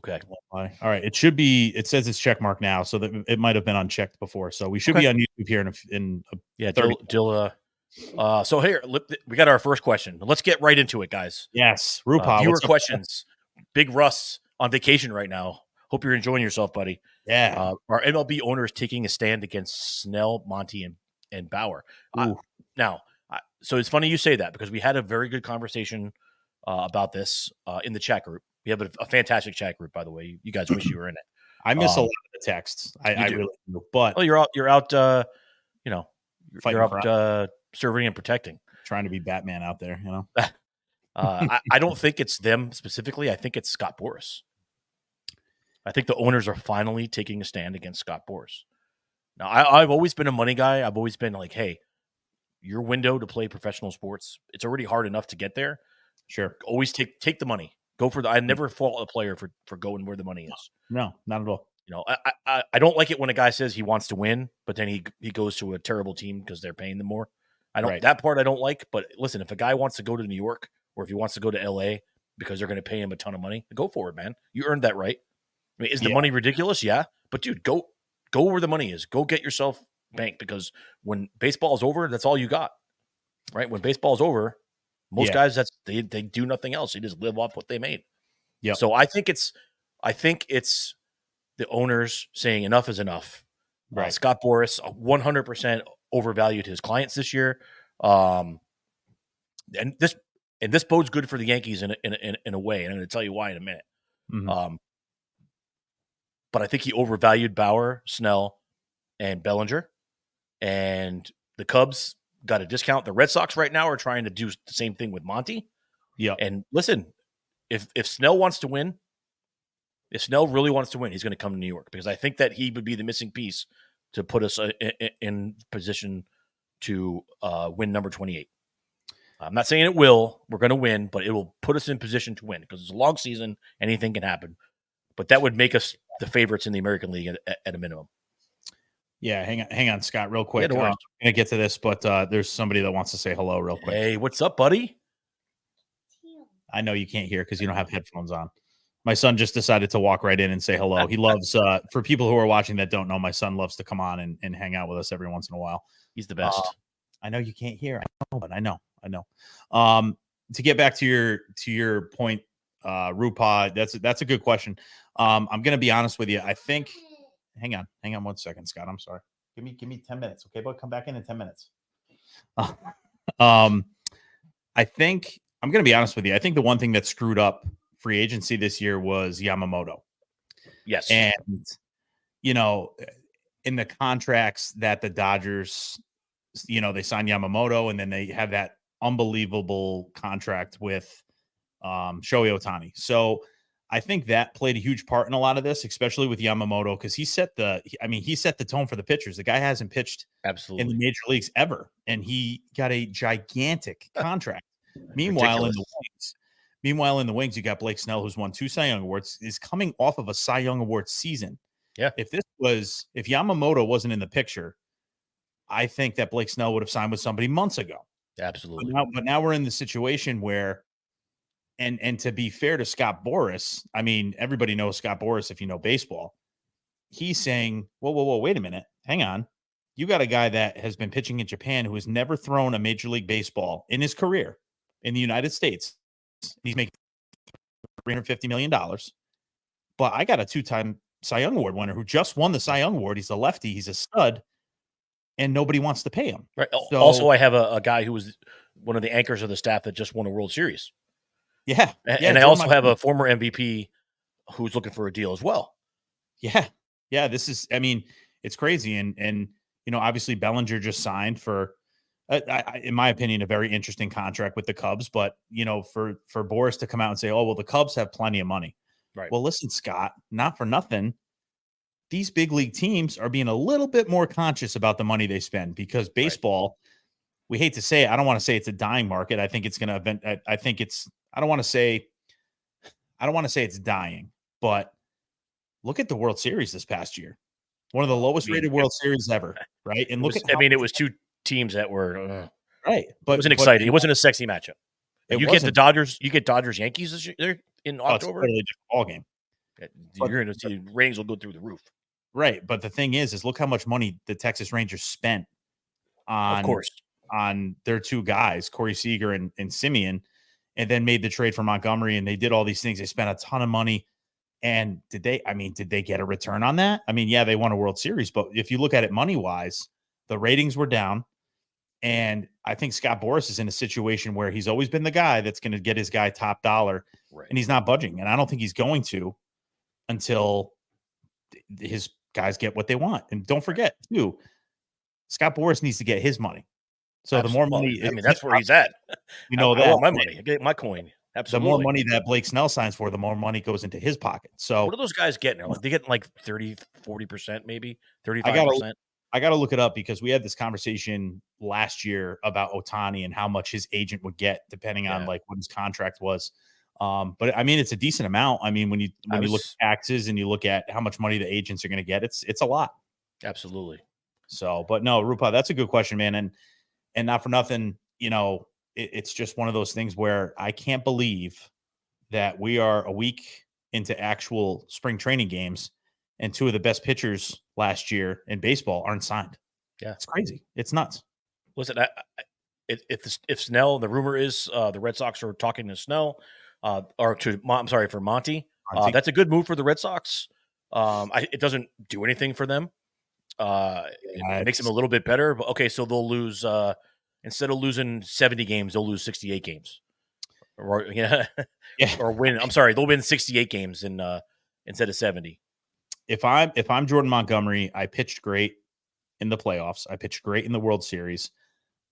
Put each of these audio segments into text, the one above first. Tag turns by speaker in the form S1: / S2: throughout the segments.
S1: Okay.
S2: All right. It should be. It says it's check mark now, so that it might have been unchecked before. So we should be on YouTube here in
S1: Yeah,
S2: 30.
S1: So here we got our first question. Let's get right into it, guys.
S2: Yes, Rupa.
S1: Viewer questions. Big Russ on vacation right now. Hope you're enjoying yourself, buddy.
S2: Yeah.
S1: Our MLB owner is taking a stand against Snell, Monty, and Bauer. So it's funny you say that because we had a very good conversation about this in the chat group. We have a fantastic chat group, by the way. You guys wish you were in it.
S2: I miss a lot of the texts. I really do. But
S1: you're out. You're out serving and protecting.
S2: Trying to be Batman out there,
S1: I don't think it's them specifically. I think it's Scott Boras. I think the owners are finally taking a stand against Scott Boras. Now, I've always been a money guy. I've always been like, hey, your window to play professional sports, it's already hard enough to get there.
S2: Sure.
S1: Always take the money. Go for I never fault a player for going where the money is.
S2: No, not at all.
S1: I don't like it when a guy says he wants to win, but then he goes to a terrible team because they're paying them more. That part I don't like. But listen, if a guy wants to go to New York or if he wants to go to LA because they're going to pay him a ton of money, go for it, man. You earned that right. I mean, is the money ridiculous? Yeah. But dude, go where the money is. Go get yourself banked because when baseball is over, that's all you got. Right? When baseball is over, most guys they do nothing else. They just live off what they made.
S2: Yeah.
S1: So I think it's the owners saying enough is enough.
S2: Right.
S1: Scott Boras 100% overvalued his clients this year. And this bodes good for the Yankees in a way. And I'm going to tell you why in a minute.
S2: Mm-hmm.
S1: But I think he overvalued Bauer, Snell, and Bellinger. And the Cubs got a discount. The Red Sox right now are trying to do the same thing with Monty.
S2: Yeah.
S1: And listen, if Snell wants to win, if Snell really wants to win, he's going to come to New York because I think that he would be the missing piece to put us in position to win number 28. I'm not saying it will. We're going to win, but it will put us in position to win because it's a long season. Anything can happen. But that would make us the favorites in the American League at a minimum.
S2: Yeah, hang on, Scott, real quick.
S1: Yeah,
S2: I'm going to get to this, but there's somebody that wants to say hello real quick.
S1: Hey, what's up, buddy?
S2: I know you can't hear because you don't have headphones on. My son just decided to walk right in and say hello. He loves, for people who are watching that don't know, my son loves to come on and hang out with us every once in a while.
S1: He's the best.
S2: I know you can't hear. I know, but I know. To get back to your point, Rupa, that's a good question. I'm going to be honest with you. I think, hang on 1 second, Scott. I'm sorry. Give me 10 minutes. Okay, but come back in 10 minutes. I think I'm going to be honest with you. I think the one thing that screwed up free agency this year was Yamamoto.
S1: Yes.
S2: And, in the contracts that the Dodgers, they signed Yamamoto and then they have that unbelievable contract with Shohei Ohtani. So I think that played a huge part in a lot of this, especially with Yamamoto, because he set the tone for the pitchers. The guy hasn't pitched
S1: absolutely
S2: in the major leagues ever, and he got a gigantic contract. Meanwhile, in the wings, you got Blake Snell, who's won 2 Cy Young Awards, is coming off of a Cy Young Award season.
S1: Yeah.
S2: If Yamamoto wasn't in the picture, I think that Blake Snell would have signed with somebody months ago.
S1: Absolutely.
S2: But now we're in the situation where, and to be fair to Scott Boras, I mean, everybody knows Scott Boras if you know baseball. He's saying, whoa, wait a minute. Hang on. You got a guy that has been pitching in Japan who has never thrown a Major League Baseball in his career in the United States. He's making $350 million. But I got a 2-time Cy Young Award winner who just won the Cy Young Award. He's a lefty. He's a stud. And nobody wants to pay him.
S1: Right. So, also, I have a guy who was one of the anchors of the staff that just won a World Series.
S2: Yeah.
S1: And I also have a former MVP who's looking for a deal as well.
S2: Yeah. Yeah. This is, it's crazy. And obviously Bellinger just signed for, in my opinion, a very interesting contract with the Cubs. But, for Boras to come out and say, oh, well, the Cubs have plenty of money.
S1: Right.
S2: Well, listen, Scott, not for nothing. These big league teams are being a little bit more conscious about the money they spend because baseball, we hate to say it, I don't want to say it's a dying market. I think it's going to event. I think it's, I don't want to say it's dying, but look at the World Series this past year. One of the lowest rated World Series ever. Right. And
S1: it was 2 teams that were
S2: right. But
S1: it wasn't exciting. It wasn't a sexy matchup. You get the Dodgers, Yankees this year in October.
S2: It's a totally different ball game.
S1: You're going to see ratings will go through the roof.
S2: Right. But the thing is look how much money the Texas Rangers spent on their two guys, Corey Seager and Semien, and then made the trade for Montgomery. And they did all these things. They spent a ton of money. And did they get a return on that? I mean, yeah, they won a World Series, but if you look at it money wise, the ratings were down. And I think Scott Boras is in a situation where he's always been the guy that's going to get his guy top dollar, and he's not budging. And I don't think he's going to until his guys get what they want. And don't forget, too, Scott Boras needs to get his money. So the more money,
S1: that's where he's at.
S2: You know,
S1: I want my money. I get my coin. Absolutely.
S2: The more money that Blake Snell signs for, the more money goes into his pocket. So
S1: what are those guys getting? They getting like 30, 40%, maybe 35%.
S2: I got to look it up because we had this conversation last year about Ohtani and how much his agent would get depending on like what his contract was. But I mean, it's a decent amount. I mean, when you look at taxes and you look at how much money the agents are going to get, it's a lot.
S1: Absolutely.
S2: So, but no, Rupa, that's a good question, man. And not for nothing, you know, it's just one of those things where I can't believe that we are a week into actual spring training games and two of the best pitchers last year in baseball aren't signed.
S1: Yeah.
S2: It's crazy. It's nuts.
S1: Listen, if Snell, the rumor is the Red Sox are talking to Snell for Monty. That's a good move for the Red Sox. It doesn't do anything for them. It makes them a little bit better. But okay, so they'll lose instead of losing 70 games, they'll lose 68 games. Or or win. I'm sorry, they'll win 68 games instead of 70.
S2: If I'm Jordan Montgomery, I pitched great in the playoffs. I pitched great in the World Series.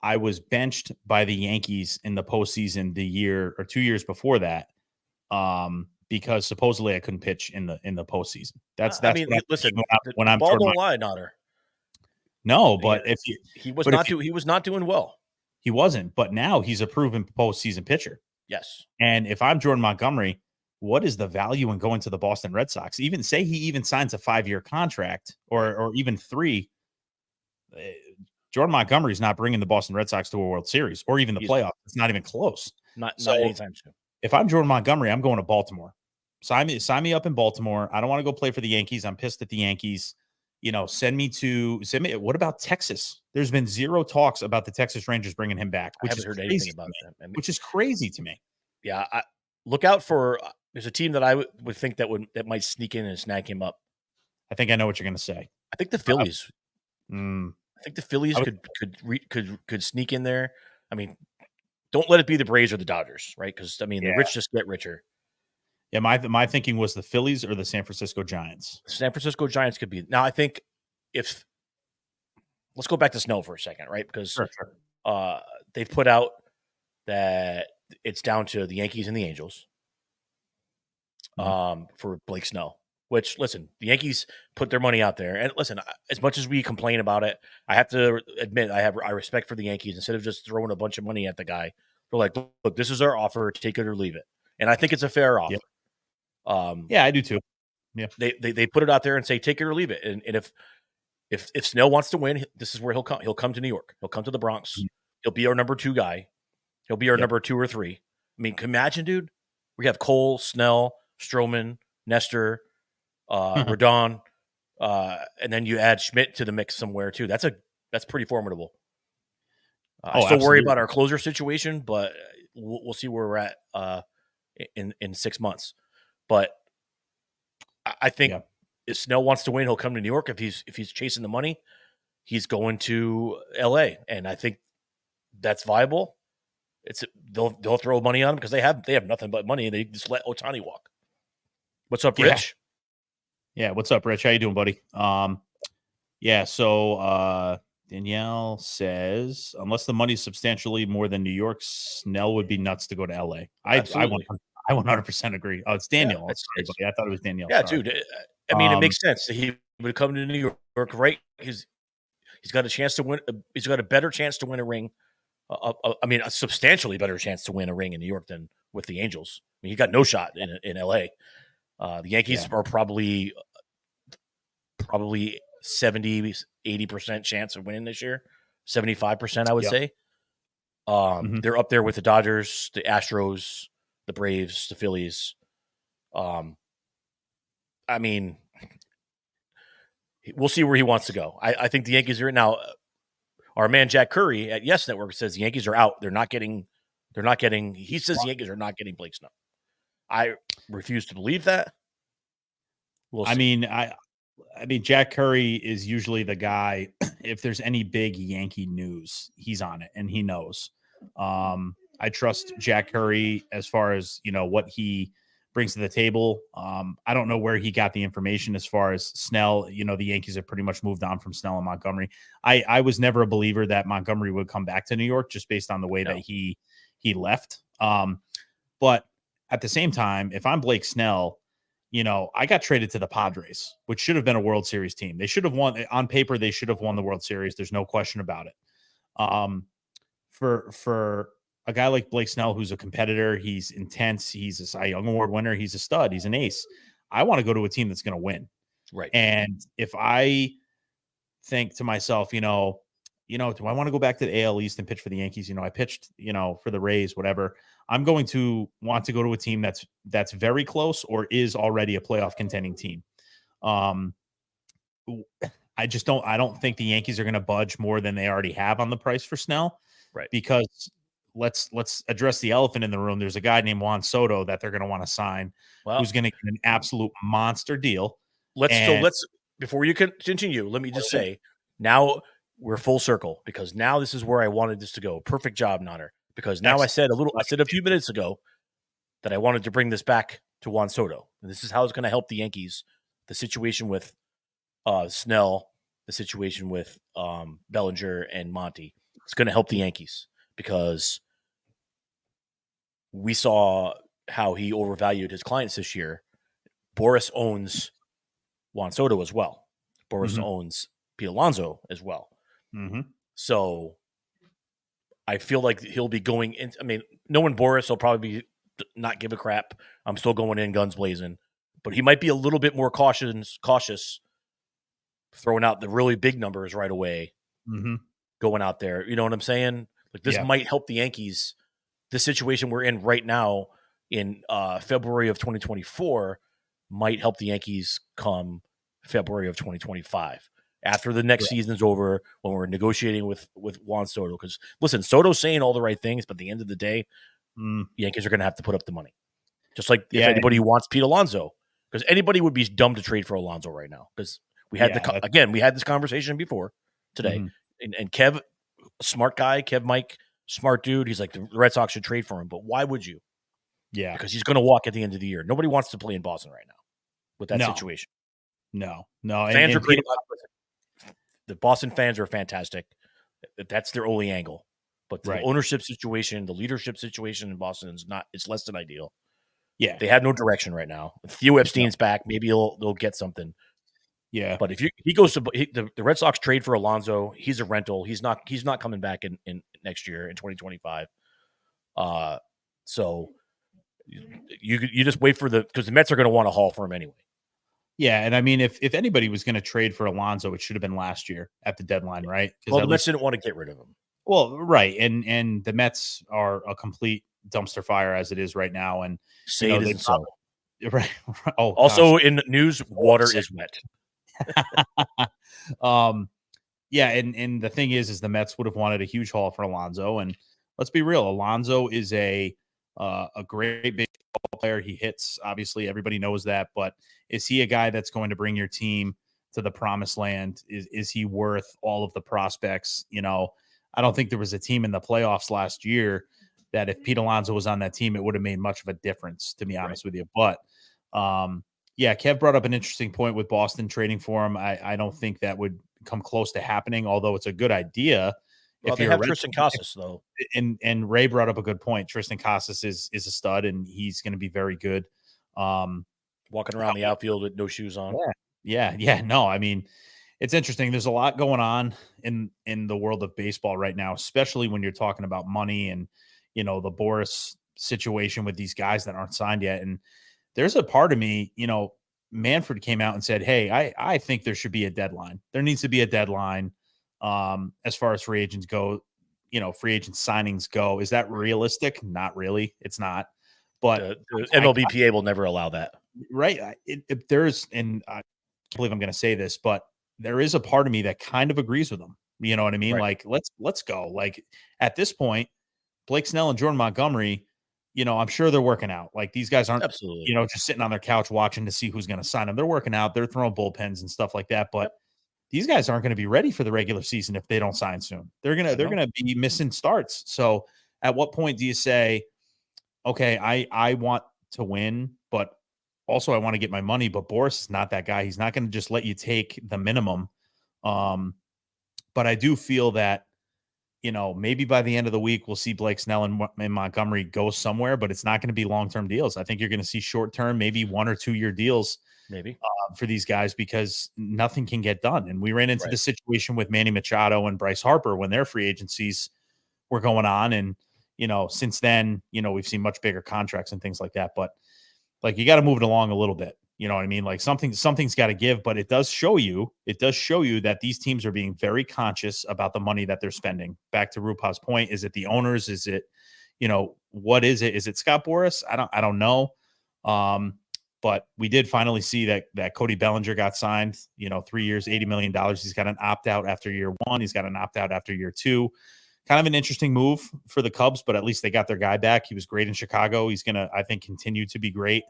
S2: I was benched by the Yankees in the postseason the year or 2 years before that, because supposedly I couldn't pitch in the postseason. That's
S1: listen.
S2: When I'm
S1: ball don't lie, Notter.
S2: No, but
S1: he was not doing well.
S2: He wasn't, but now he's a proven postseason pitcher.
S1: Yes.
S2: And if I'm Jordan Montgomery, what is the value in going to the Boston Red Sox? Even say he even signs a 5-year contract or even 3. Jordan Montgomery is not bringing the Boston Red Sox to a World Series or even the playoffs. It's not even close.
S1: Not anytime soon.
S2: If I'm Jordan Montgomery, I'm going to Baltimore. Sign me up in Baltimore. I don't want to go play for the Yankees. I'm pissed at the Yankees. You know, send me. What about Texas? There's been zero talks about the Texas Rangers bringing him back, which is crazy about that. Which is crazy to me.
S1: Yeah, look out for. There's a team that I would think that might sneak in and snag him up.
S2: I think I know what you're going to say.
S1: I think the Phillies. I think the Phillies could sneak in there. I mean, don't let it be the Braves or the Dodgers, right? Because the rich just get richer.
S2: Yeah, my thinking was the Phillies or the San Francisco Giants.
S1: San Francisco Giants could be. Now, I think let's go back to Snell for a second, right? Because they've put out that it's down to the Yankees and the Angels for Blake Snell. Which, listen, the Yankees put their money out there. And listen, as much as we complain about it, I have to admit I respect for the Yankees. Instead of just throwing a bunch of money at the guy, they're like, look, this is our offer, take it or leave it. And I think it's a fair offer.
S2: Yep. Yeah, I do too. Yeah.
S1: They put it out there and say, take it or leave it. And if Snell wants to win, this is where he'll come. He'll come to New York. He'll come to the Bronx. Mm-hmm. He'll be our number 2 guy. He'll be our number 2 or 3. I mean, imagine, dude, we have Cole, Snell, Stroman, Nestor, Rodon, and then you add Schmidt to the mix somewhere too. That's pretty formidable. I still worry about our closer situation, but we'll see where we're at in 6 months. But I think if Snell wants to win, he'll come to New York. If he's chasing the money, he's going to LA, and I think that's viable. They'll throw money on him because they have nothing but money, and they just let Ohtani walk. What's up, Rich?
S2: Yeah, what's up, Rich? How you doing, buddy? So Danielle says, unless the money's substantially more than New York, Snell would be nuts to go to LA. I 100% agree. Oh, it's Danielle. Yeah, I thought it was Danielle.
S1: Yeah, sorry. Dude. I mean, it makes sense. He would come to New York, right? He's got a chance to win. He's got a better chance to win a ring. A substantially better chance to win a ring in New York than with the Angels. I mean, he got no shot in LA. The Yankees are probably 70, 80% chance of winning this year. 75%, I would say. They're up there with the Dodgers, the Astros, the Braves, the Phillies. I mean, we'll see where he wants to go. I think the Yankees are now. Our man Jack Curry at Yes Network says the Yankees are out. They're not getting. He says the Yankees are not getting Blake Snell. I refuse to believe that.
S2: We'll see. I mean, Jack Curry is usually the guy. If there's any big Yankee news, he's on it and he knows. I trust Jack Curry as far as, what he brings to the table. I don't know where he got the information as far as Snell. The Yankees have pretty much moved on from Snell and Montgomery. I was never a believer that Montgomery would come back to New York just based on the way that he left. But at the same time, if I'm Blake Snell, I got traded to the Padres, which should have been a World Series team. They should have won on paper. They should have won the World Series. There's no question about it. For a guy like Blake Snell, who's a competitor, he's intense. He's a Cy Young Award winner. He's a stud. He's an ace. I want to go to a team that's going to win.
S1: Right.
S2: And if I think to myself, do I want to go back to the AL East and pitch for the Yankees? I pitched, for the Rays, whatever. I'm going to want to go to a team that's very close or is already a playoff contending team. I don't think the Yankees are going to budge more than they already have on the price for Snell.
S1: Right.
S2: Because let's address the elephant in the room. There's a guy named Juan Soto that they're going to want to sign, who's going to get an absolute monster deal.
S1: Let's before you continue, let me just say, now we're full circle, because now this is where I wanted this to go. Perfect job, Notter. Because now I said a few minutes ago that I wanted to bring this back to Juan Soto. And this is how it's going to help the Yankees. The situation with Snell, the situation with Bellinger and Monty. It's going to help the Yankees, because we saw how he overvalued his clients this year. Boris owns Juan Soto as well. Boris owns Pete Alonso as well.
S2: Mm-hmm.
S1: So I feel like he'll be going in. I mean, knowing Boris, he'll probably not give a crap. I'm still going in guns blazing, but he might be a little bit more cautious, throwing out the really big numbers right away, going out there. You know what I'm saying? Like, this might help the Yankees. This situation we're in right now in February of 2024 might help the Yankees come February of 2025. After the next season's over, when we're negotiating with Juan Soto. Because, listen, Soto's saying all the right things, but at the end of the day, the Yankees are going to have to put up the money. Just like if anybody wants Pete Alonso. Because anybody would be dumb to trade for Alonso right now. Because we had we had this conversation before today. And Kev, smart guy, Mike, smart dude. He's like, the Red Sox should trade for him. But why would you?
S2: Yeah.
S1: Because he's going to walk at the end of the year. Nobody wants to play in Boston right now with that situation.
S2: No.
S1: Fans are great. The Boston fans are fantastic. That's their only angle. But the ownership situation, the leadership situation in Boston it's less than ideal.
S2: Yeah.
S1: They have no direction right now. If Theo Epstein's back, maybe they'll get something.
S2: Yeah.
S1: But if he goes to the Red Sox trade for Alonso, he's a rental. He's not coming back in next year in 2025. So you just wait because the Mets are going to want to haul for him anyway.
S2: Yeah, and I mean, if anybody was going to trade for Alonso, it should have been last year at the deadline, right?
S1: Well, the Mets didn't want to get rid of him.
S2: Well, right, and the Mets are a complete dumpster fire as it is right now, and right. Oh,
S1: also gosh. In news, water is wet.
S2: Yeah, and the thing is the Mets would have wanted a huge haul for Alonso, and let's be real, Alonso is a great baseball player. He hits, obviously, everybody knows that, but is he a guy that's going to bring your team to the promised land? Is he worth all of the prospects? I don't think there was a team in the playoffs last year that if Pete Alonso was on that team, it would have made much of a difference, to be honest with you. But Kev brought up an interesting point with Boston trading for him. I don't think that would come close to happening, although it's a good idea.
S1: Well, they have Tristan Casas, though.
S2: And Ray brought up a good point. Tristan Casas is a stud, and he's going to be very good.
S1: Walking around the outfield with no shoes on.
S2: Yeah. No, I mean, it's interesting. There's a lot going on in the world of baseball right now, especially when you're talking about money and, the Boris situation with these guys that aren't signed yet. And there's a part of me, Manfred came out and said, hey, I think there should be a deadline. There needs to be a deadline. As far as free agents go, free agent signings go. Is that realistic? Not really. It's not. But
S1: the MLBPA will never allow that.
S2: right. If there's, and I can't believe I'm going to say this, but there is a part of me that kind of agrees with them. You know what I mean?
S1: Right.
S2: Like, let's go. Like at this point, Blake Snell and Jordan Montgomery, I'm sure they're working out. Like these guys aren't,
S1: Absolutely.
S2: just sitting on their couch watching to see who's going to sign them. They're working out. They're throwing bullpens and stuff like that. But these guys aren't going to be ready for the regular season if they don't sign soon. They're gonna be missing starts. So at what point do you say, okay, I want to win, but also I want to get my money, but Boris is not that guy. He's not going to just let you take the minimum. But I do feel that, maybe by the end of the week, we'll see Blake Snell and Montgomery go somewhere, but it's not going to be long-term deals. I think you're going to see short-term, maybe 1 or 2 year deals
S1: maybe
S2: for these guys because nothing can get done. And we ran into the situation with Manny Machado and Bryce Harper when their free agencies were going on. And, since then, we've seen much bigger contracts and things like that. But like, you got to move it along a little bit. You know what I mean? Like something's got to give, but it does show you that these teams are being very conscious about the money that they're spending. Back to Rupav's point, is it the owners? Is it, what is it? Is it Scott Boras? I don't know. But we did finally see that Cody Bellinger got signed, 3 years, $80 million. He's got an opt-out after year 1. He's got an opt-out after year 2. Kind of an interesting move for the Cubs, but at least they got their guy back. He was great in Chicago. He's going to, I think, continue to be great.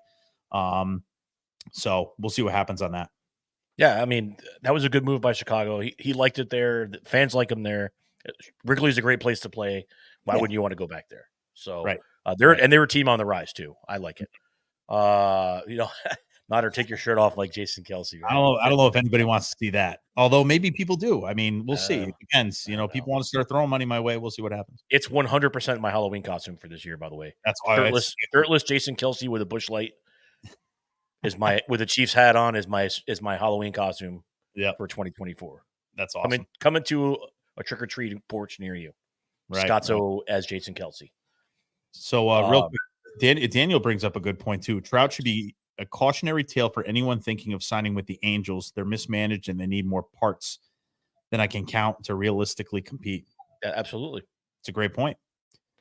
S2: So we'll see what happens on that.
S1: Yeah, I mean, that was a good move by Chicago. He liked it there. The fans like him there. Wrigley's a great place to play. Why wouldn't you want to go back there? So they're a team on the rise too. I like it. Not or take your shirt off like Jason Kelce. Right?
S2: I don't know if anybody wants to see that. Although maybe people do. I mean, we'll see. It depends. People want to start throwing money my way. We'll see what happens.
S1: It's 100% my Halloween costume for this year, by the way.
S2: That's
S1: shirtless Jason Kelce with a bush light is with a Chiefs hat on is my Halloween costume for 2024.
S2: That's awesome.
S1: Coming to a trick or treat porch near you. Right. Scotzo as Jason Kelce.
S2: So real quick, Daniel brings up a good point too. Trout should be a cautionary tale for anyone thinking of signing with the Angels. They're mismanaged and they need more parts than I can count to realistically compete.
S1: Yeah, absolutely.
S2: It's a great point.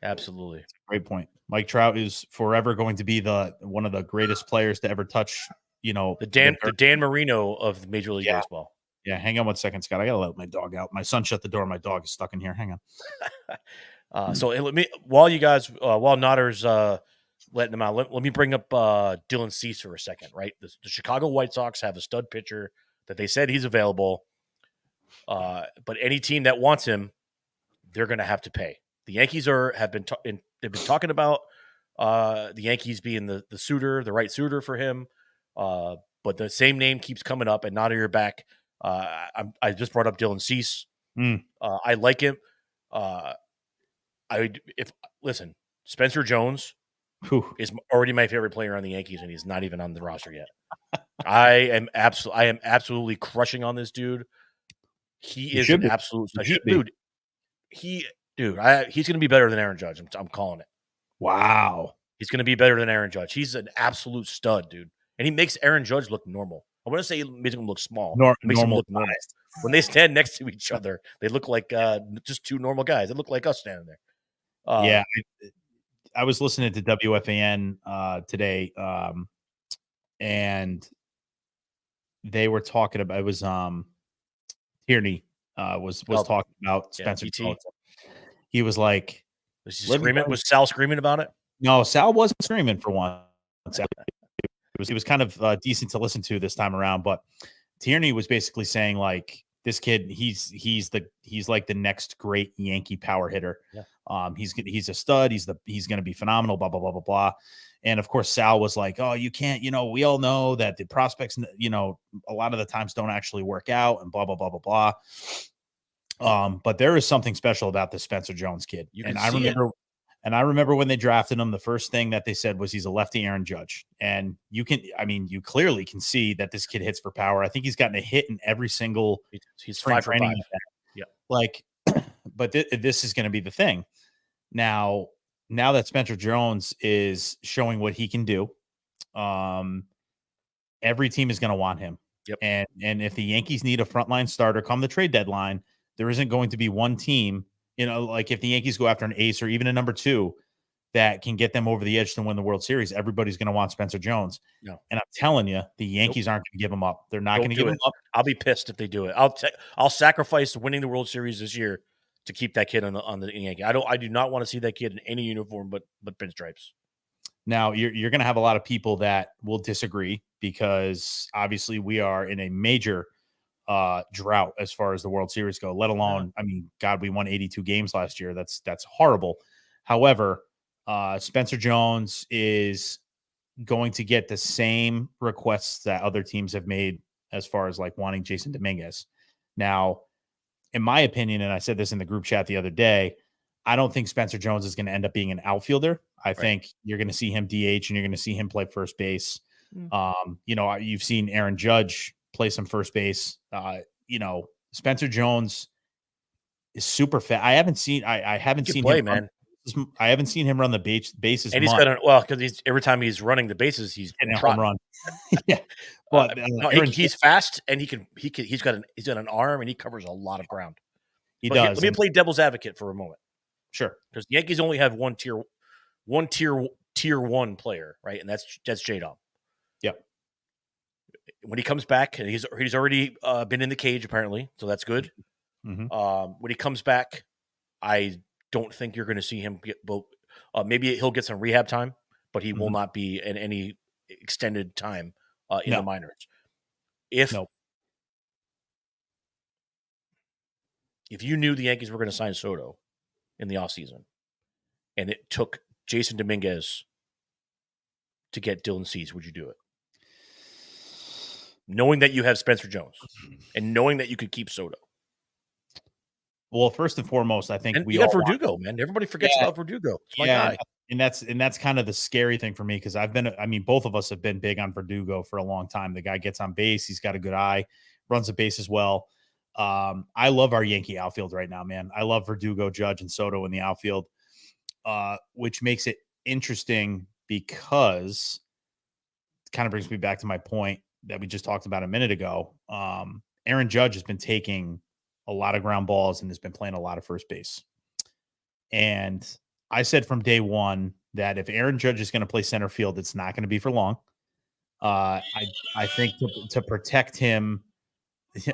S1: Absolutely.
S2: It's a great point. Mike Trout is forever going to be one of the greatest players to ever touch,
S1: the Dan Marino of Major League Baseball.
S2: Yeah, hang on 1 second, Scott. I gotta let my dog out. My son shut the door. My dog is stuck in here. Hang
S1: on. So let me, while Notter's letting them out, let me bring up Dylan Cease for a second. Right, the Chicago White Sox have a stud pitcher that they said he's available, but any team that wants him, they're going to have to pay. The Yankees they've been talking about the Yankees being the right suitor for him, but the same name keeps coming up, and Notter, you're back. I just brought up Dylan Cease. I like him. Listen, Spencer Jones is already my favorite player on the Yankees, and he's not even on the roster yet. I am absolutely crushing on this dude. He is an absolute dude. He's going to be better than Aaron Judge. I'm calling it.
S2: Wow,
S1: he's going to be better than Aaron Judge. He's an absolute stud, dude, and he makes Aaron Judge look normal. I want to say he makes him look small. Makes him look normal. When they stand next to each other, they look like just two normal guys. They look like us standing there.
S2: I was listening to WFAN today, and they were talking about, it was Tierney was talking about Spencer Jones. He was like,
S1: was Sal screaming about it?
S2: No, Sal wasn't screaming for one. It was kind of decent to listen to this time around, but Tierney was basically saying like, this kid, he's like the next great Yankee power hitter. Yeah. He's a stud. He's going to be phenomenal. Blah blah blah blah blah. And of course, Sal was like, "Oh, you can't. We all know that the prospects, a lot of the times don't actually work out, and blah blah blah blah blah." But there is something special about this Spencer Jones kid, and I remember when they drafted him, the first thing that they said was he's a lefty Aaron Judge. And you clearly can see that this kid hits for power. I think he's gotten a hit in every single spring training. Yeah. But this is going to be the thing. Now that Spencer Jones is showing what he can do, every team is going to want him.
S1: Yep.
S2: And if the Yankees need a frontline starter come the trade deadline, there isn't going to be one team. Like if the Yankees go after an ace or even a number 2, that can get them over the edge to win the World Series, everybody's going to want Spencer Jones.
S1: No.
S2: And I'm telling you, the Yankees aren't going to give him up. They're not going to give him up.
S1: I'll be pissed if they do it. I'll sacrifice winning the World Series this year to keep that kid on the Yankee. I do not want to see that kid in any uniform but pinstripes.
S2: Now you're going to have a lot of people that will disagree because obviously we are in a major drought as far as the World Series go, let alone, I mean, God, we won 82 games last year. That's horrible. However, Spencer Jones is going to get the same requests that other teams have made as far as like wanting Jason Dominguez. Now, in my opinion, and I said this in the group chat the other day, I don't think Spencer Jones is going to end up being an outfielder. I think you're going to see him DH and you're going to see him play first base. You've seen Aaron Judge play some first base. Spencer Jones is super fast. I haven't seen him
S1: man.
S2: I haven't seen him run the bases.
S1: And he's because every time he's running the bases, he's
S2: getting a home run. Yeah,
S1: but he's fast and he's got an arm and he covers a lot of ground.
S2: He does.
S1: Let me play devil's advocate for a moment.
S2: Sure,
S1: because the Yankees only have one tier one player, right, and that's J-Dom.
S2: Yep.
S1: When he comes back, and he's already been in the cage apparently, so that's good.
S2: Mm-hmm.
S1: When he comes back, I don't think you're going to see him get both. Maybe he'll get some rehab time, but he will not be in any extended time in the minors. If you knew the Yankees were going to sign Soto in the offseason, and it took Jason Dominguez to get Dylan Cease, would you do it? Knowing that you have Spencer Jones and knowing that you could keep Soto.
S2: Well, first and foremost, I think
S1: we got Verdugo, man. Everybody forgets about Verdugo. It's my guy.
S2: And that's kind of the scary thing for me because both of us have been big on Verdugo for a long time. The guy gets on base. He's got a good eye, runs the base as well. I love our Yankee outfield right now, man. I love Verdugo, Judge, and Soto in the outfield, which makes it interesting because it kind of brings me back to my point that we just talked about a minute ago. Aaron Judge has been taking a lot of ground balls and has been playing a lot of first base. And I said from day one that if Aaron Judge is going to play center field, it's not going to be for long. I think to protect him.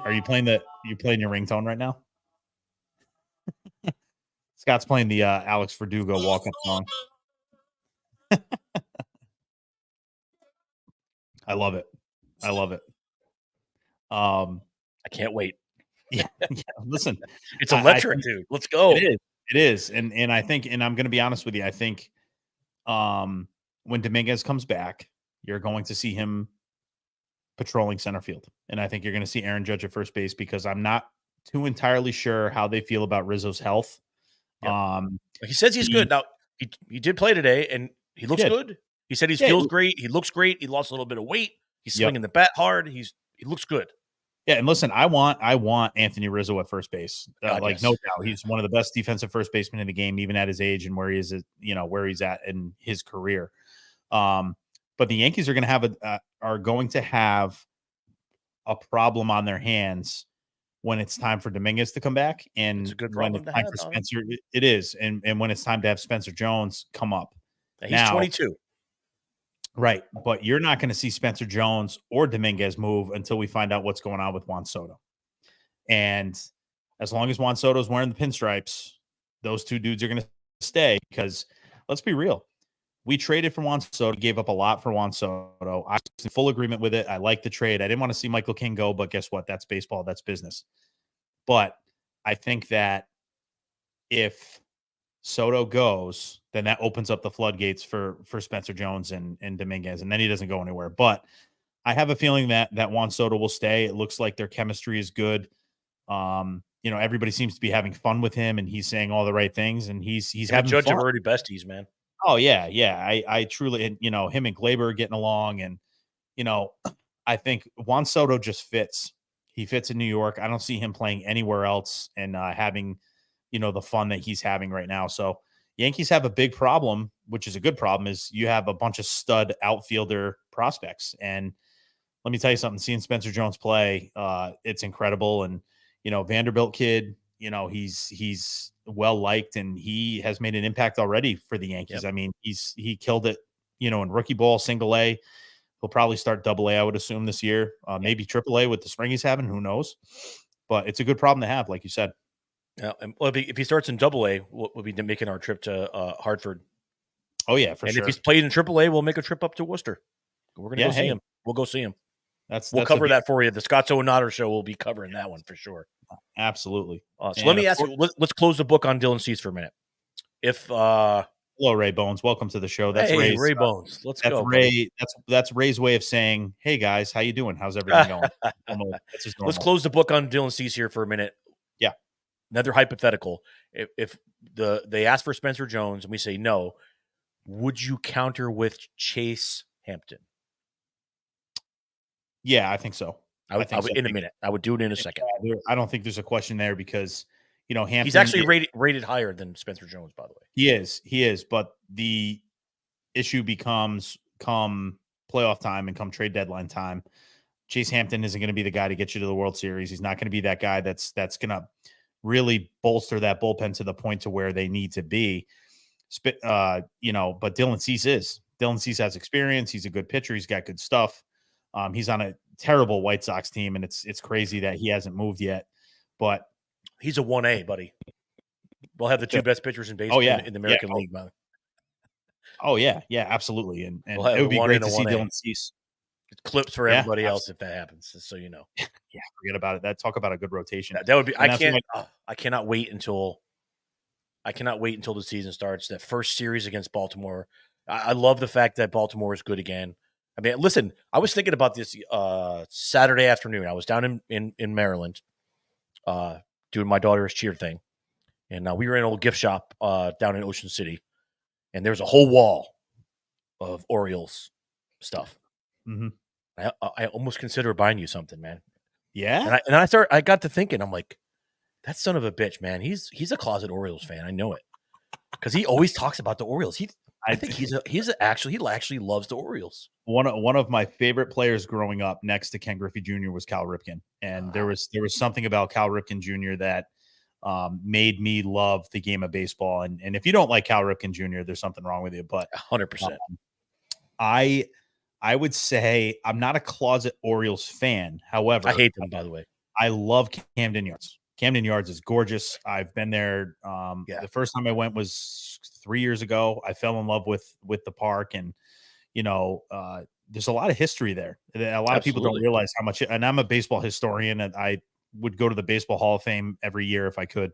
S2: Are you playing your ringtone right now? Scott's playing the Alex Verdugo walk-up song. I love it.
S1: I can't wait.
S2: Yeah. Listen,
S1: it's electric, dude. Let's go.
S2: It is. And I think, and I'm going to be honest with you, I think when Dominguez comes back, you're going to see him patrolling center field. And I think you're going to see Aaron Judge at first base because I'm not too entirely sure how they feel about Rizzo's health.
S1: Yep. He says he's good. Now, he did play today, and he looks good. He said he feels great. He looks great. He lost a little bit of weight. He's swinging the bat hard. He looks good.
S2: Yeah, and listen, I want Anthony Rizzo at first base. No doubt, he's one of the best defensive first basemen in the game, even at his age and where he is, where he's at in his career. But the Yankees are going to have a problem on their hands when it's time for Dominguez to come back, and
S1: it's a good
S2: when it's time for Spencer, it is, and when it's time to have Spencer Jones come up.
S1: He's 22.
S2: Right, but you're not going to see Spencer Jones or Dominguez move until we find out what's going on with Juan Soto. And as long as Juan Soto's wearing the pinstripes, those two dudes are going to stay because let's be real. We traded for Juan Soto, gave up a lot for Juan Soto. I was in full agreement with it. I like the trade. I didn't want to see Michael King go, but guess what? That's baseball. That's business. But I think that if Soto goes, then that opens up the floodgates for Spencer Jones and Dominguez, and then he doesn't go anywhere. But I have a feeling that Juan Soto will stay. It looks like their chemistry is good. Everybody seems to be having fun with him, and he's saying all the right things, and he's having
S1: Judge
S2: fun.
S1: Are already besties, man.
S2: Oh yeah. I truly, and him and Glaber are getting along, and I think Juan Soto just fits. He fits in New York. I don't see him playing anywhere else and having the fun that he's having right now. So Yankees have a big problem, which is a good problem, is you have a bunch of stud outfielder prospects. And let me tell you something, seeing Spencer Jones play, it's incredible. And, Vanderbilt kid, he's well liked, and he has made an impact already for the Yankees.
S1: Yep.
S2: I mean, he killed it, in rookie ball, single A. He'll probably start double A, I would assume, this year. Maybe triple A with the spring he's having. Who knows? But it's a good problem to have, like you said.
S1: Yeah, and if he starts in double A, we'll be making our trip to Hartford.
S2: Oh, yeah, for
S1: and
S2: sure.
S1: If he's played in triple A, we'll make a trip up to Worcester. We're going to go see him. We'll go see him. We'll cover that for you. The Scott Onotter show will be covering that one for sure.
S2: Absolutely.
S1: So let me ask you, let's close the book on Dylan Cease for a minute.
S2: Hello, Ray Bones. Welcome to the show. That's
S1: Ray Bones. Let's go.
S2: Ray. That's Ray's way of saying, "Hey guys, how you doing? How's everything going?" That's just normal.
S1: Let's close the book on Dylan Cease here for a minute.
S2: Yeah.
S1: Another hypothetical. If they ask for Spencer Jones and we say no, would you counter with Chase Hampton?
S2: Yeah, I think so.
S1: I would in a minute. I would do it in a second.
S2: I don't think there's a question there because, Hampton.
S1: He's actually rated higher than Spencer Jones, by the way.
S2: He is. But the issue becomes come playoff time and come trade deadline time. Chase Hampton isn't going to be the guy to get you to the World Series. He's not going to be that guy that's going to really bolster that bullpen to the point to where they need to be. But Dylan Cease is. Dylan Cease has experience. He's a good pitcher. He's got good stuff. He's on a terrible White Sox team, and it's crazy that he hasn't moved yet. But
S1: he's a 1A, buddy. We'll have the two best pitchers in baseball in the American League, man.
S2: Oh yeah, absolutely. And it would be great to see Dylan Cease.
S1: Clips for everybody else if that happens, just so you know.
S2: Yeah, forget about it. Talk about a good rotation.
S1: That would be. I cannot wait until the season starts. That first series against Baltimore. I love the fact that Baltimore is good again. I mean, listen, I was thinking about this Saturday afternoon. I was down in Maryland doing my daughter's cheer thing. And we were in an old gift shop down in Ocean City. And there's a whole wall of Orioles stuff.
S2: Mm-hmm.
S1: I almost consider buying you something, man.
S2: Yeah?
S1: And I got to thinking, I'm like, that son of a bitch, man. He's a closet Orioles fan. I know it. Because he always talks about the Orioles. I think he actually loves the Orioles.
S2: One of my favorite players growing up next to Ken Griffey Jr. was Cal Ripken, and there was something about Cal Ripken Jr. that made me love the game of baseball. And if you don't like Cal Ripken Jr., there's something wrong with you. But
S1: 100%.
S2: I would say I'm not a closet Orioles fan. However,
S1: I hate them, by the way.
S2: I love Camden Yards. Camden Yards is gorgeous. I've been there. The first time I went was 3 years ago. I fell in love with the park, and there's a lot of history there. A lot of people don't realize how much. And I'm a baseball historian, and I would go to the Baseball Hall of Fame every year if I could.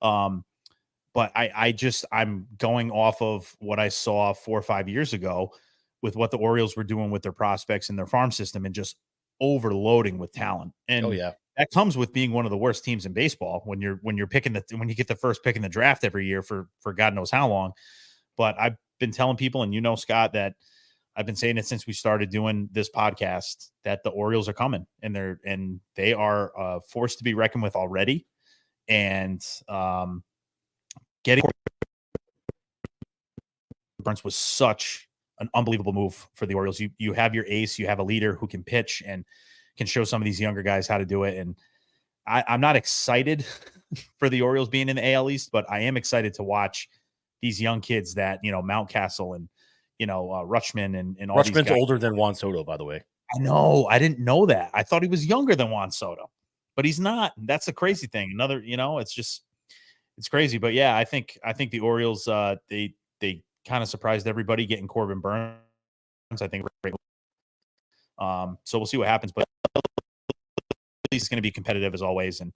S2: But I'm going off of what I saw 4 or 5 years ago with what the Orioles were doing with their prospects and their farm system, and just overloading with talent. And that comes with being one of the worst teams in baseball when you get the first pick in the draft every year for God knows how long. But I've been telling people, and Scott, that I've been saying it since we started doing this podcast, that the Orioles are coming, and they are a force to be reckoned with already. And getting Burns was such an unbelievable move for the Orioles. You have your ace, you have a leader who can pitch and can show some of these younger guys how to do it. And I'm not excited for the Orioles being in the AL East, but I am excited to watch these young kids that, Mountcastle and, Rutschman and all these guys.
S1: Rutschman's older than Juan Soto, by the way.
S2: I know. I didn't know that. I thought he was younger than Juan Soto, but he's not. That's the crazy thing. It's crazy. But yeah, I think the Orioles, they kind of surprised everybody getting Corbin Burns. I think great. So we'll see what happens, but he's going to be competitive as always. And,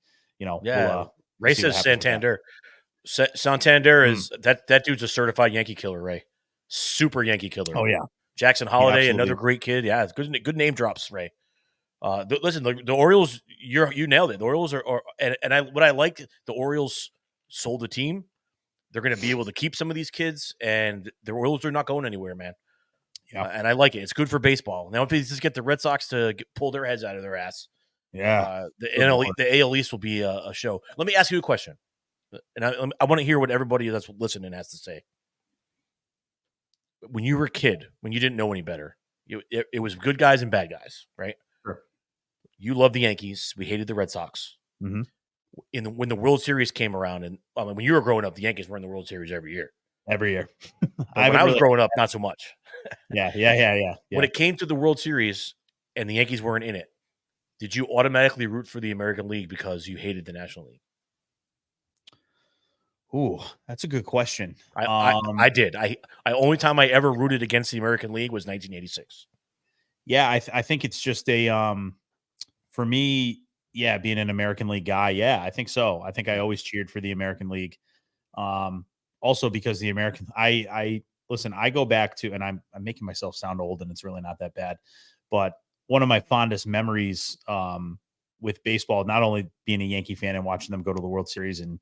S1: Ray says Santander. Santander is that dude's a certified Yankee killer, Ray. Super Yankee killer.
S2: Oh, yeah.
S1: Jackson Holiday, another great kid. Yeah, it's good name drops, Ray. Listen, the Orioles, you nailed it. The Orioles are what I like, the Orioles sold the team. They're going to be able to keep some of these kids, and the Orioles are not going anywhere, man. Yeah, and I like it. It's good for baseball. Now, if they just get the Red Sox to pull their heads out of their ass, the AL East will be a show. Let me ask you a question, and I want to hear what everybody that's listening has to say. When you were a kid, when you didn't know any better, it was good guys and bad guys, right?
S2: Sure.
S1: You loved the Yankees. We hated the Red Sox.
S2: Mm-hmm.
S1: when the World Series came around, and when you were growing up, the Yankees were in the World Series every year.
S2: Every year.
S1: When I was growing up, not so much.
S2: Yeah.
S1: When it came to the World Series and the Yankees weren't in it, did you automatically root for the American League because you hated the National League?
S2: Ooh, that's a good question.
S1: I did. I only time I ever rooted against the American League was 1986.
S2: Yeah, I think it's just a for me, yeah, being an American League guy, yeah, I think so. I think I always cheered for the American League. Also because the American I listen, I go back to, and I'm making myself sound old and it's really not that bad, but one of my fondest memories with baseball, not only being a Yankee fan and watching them go to the World Series and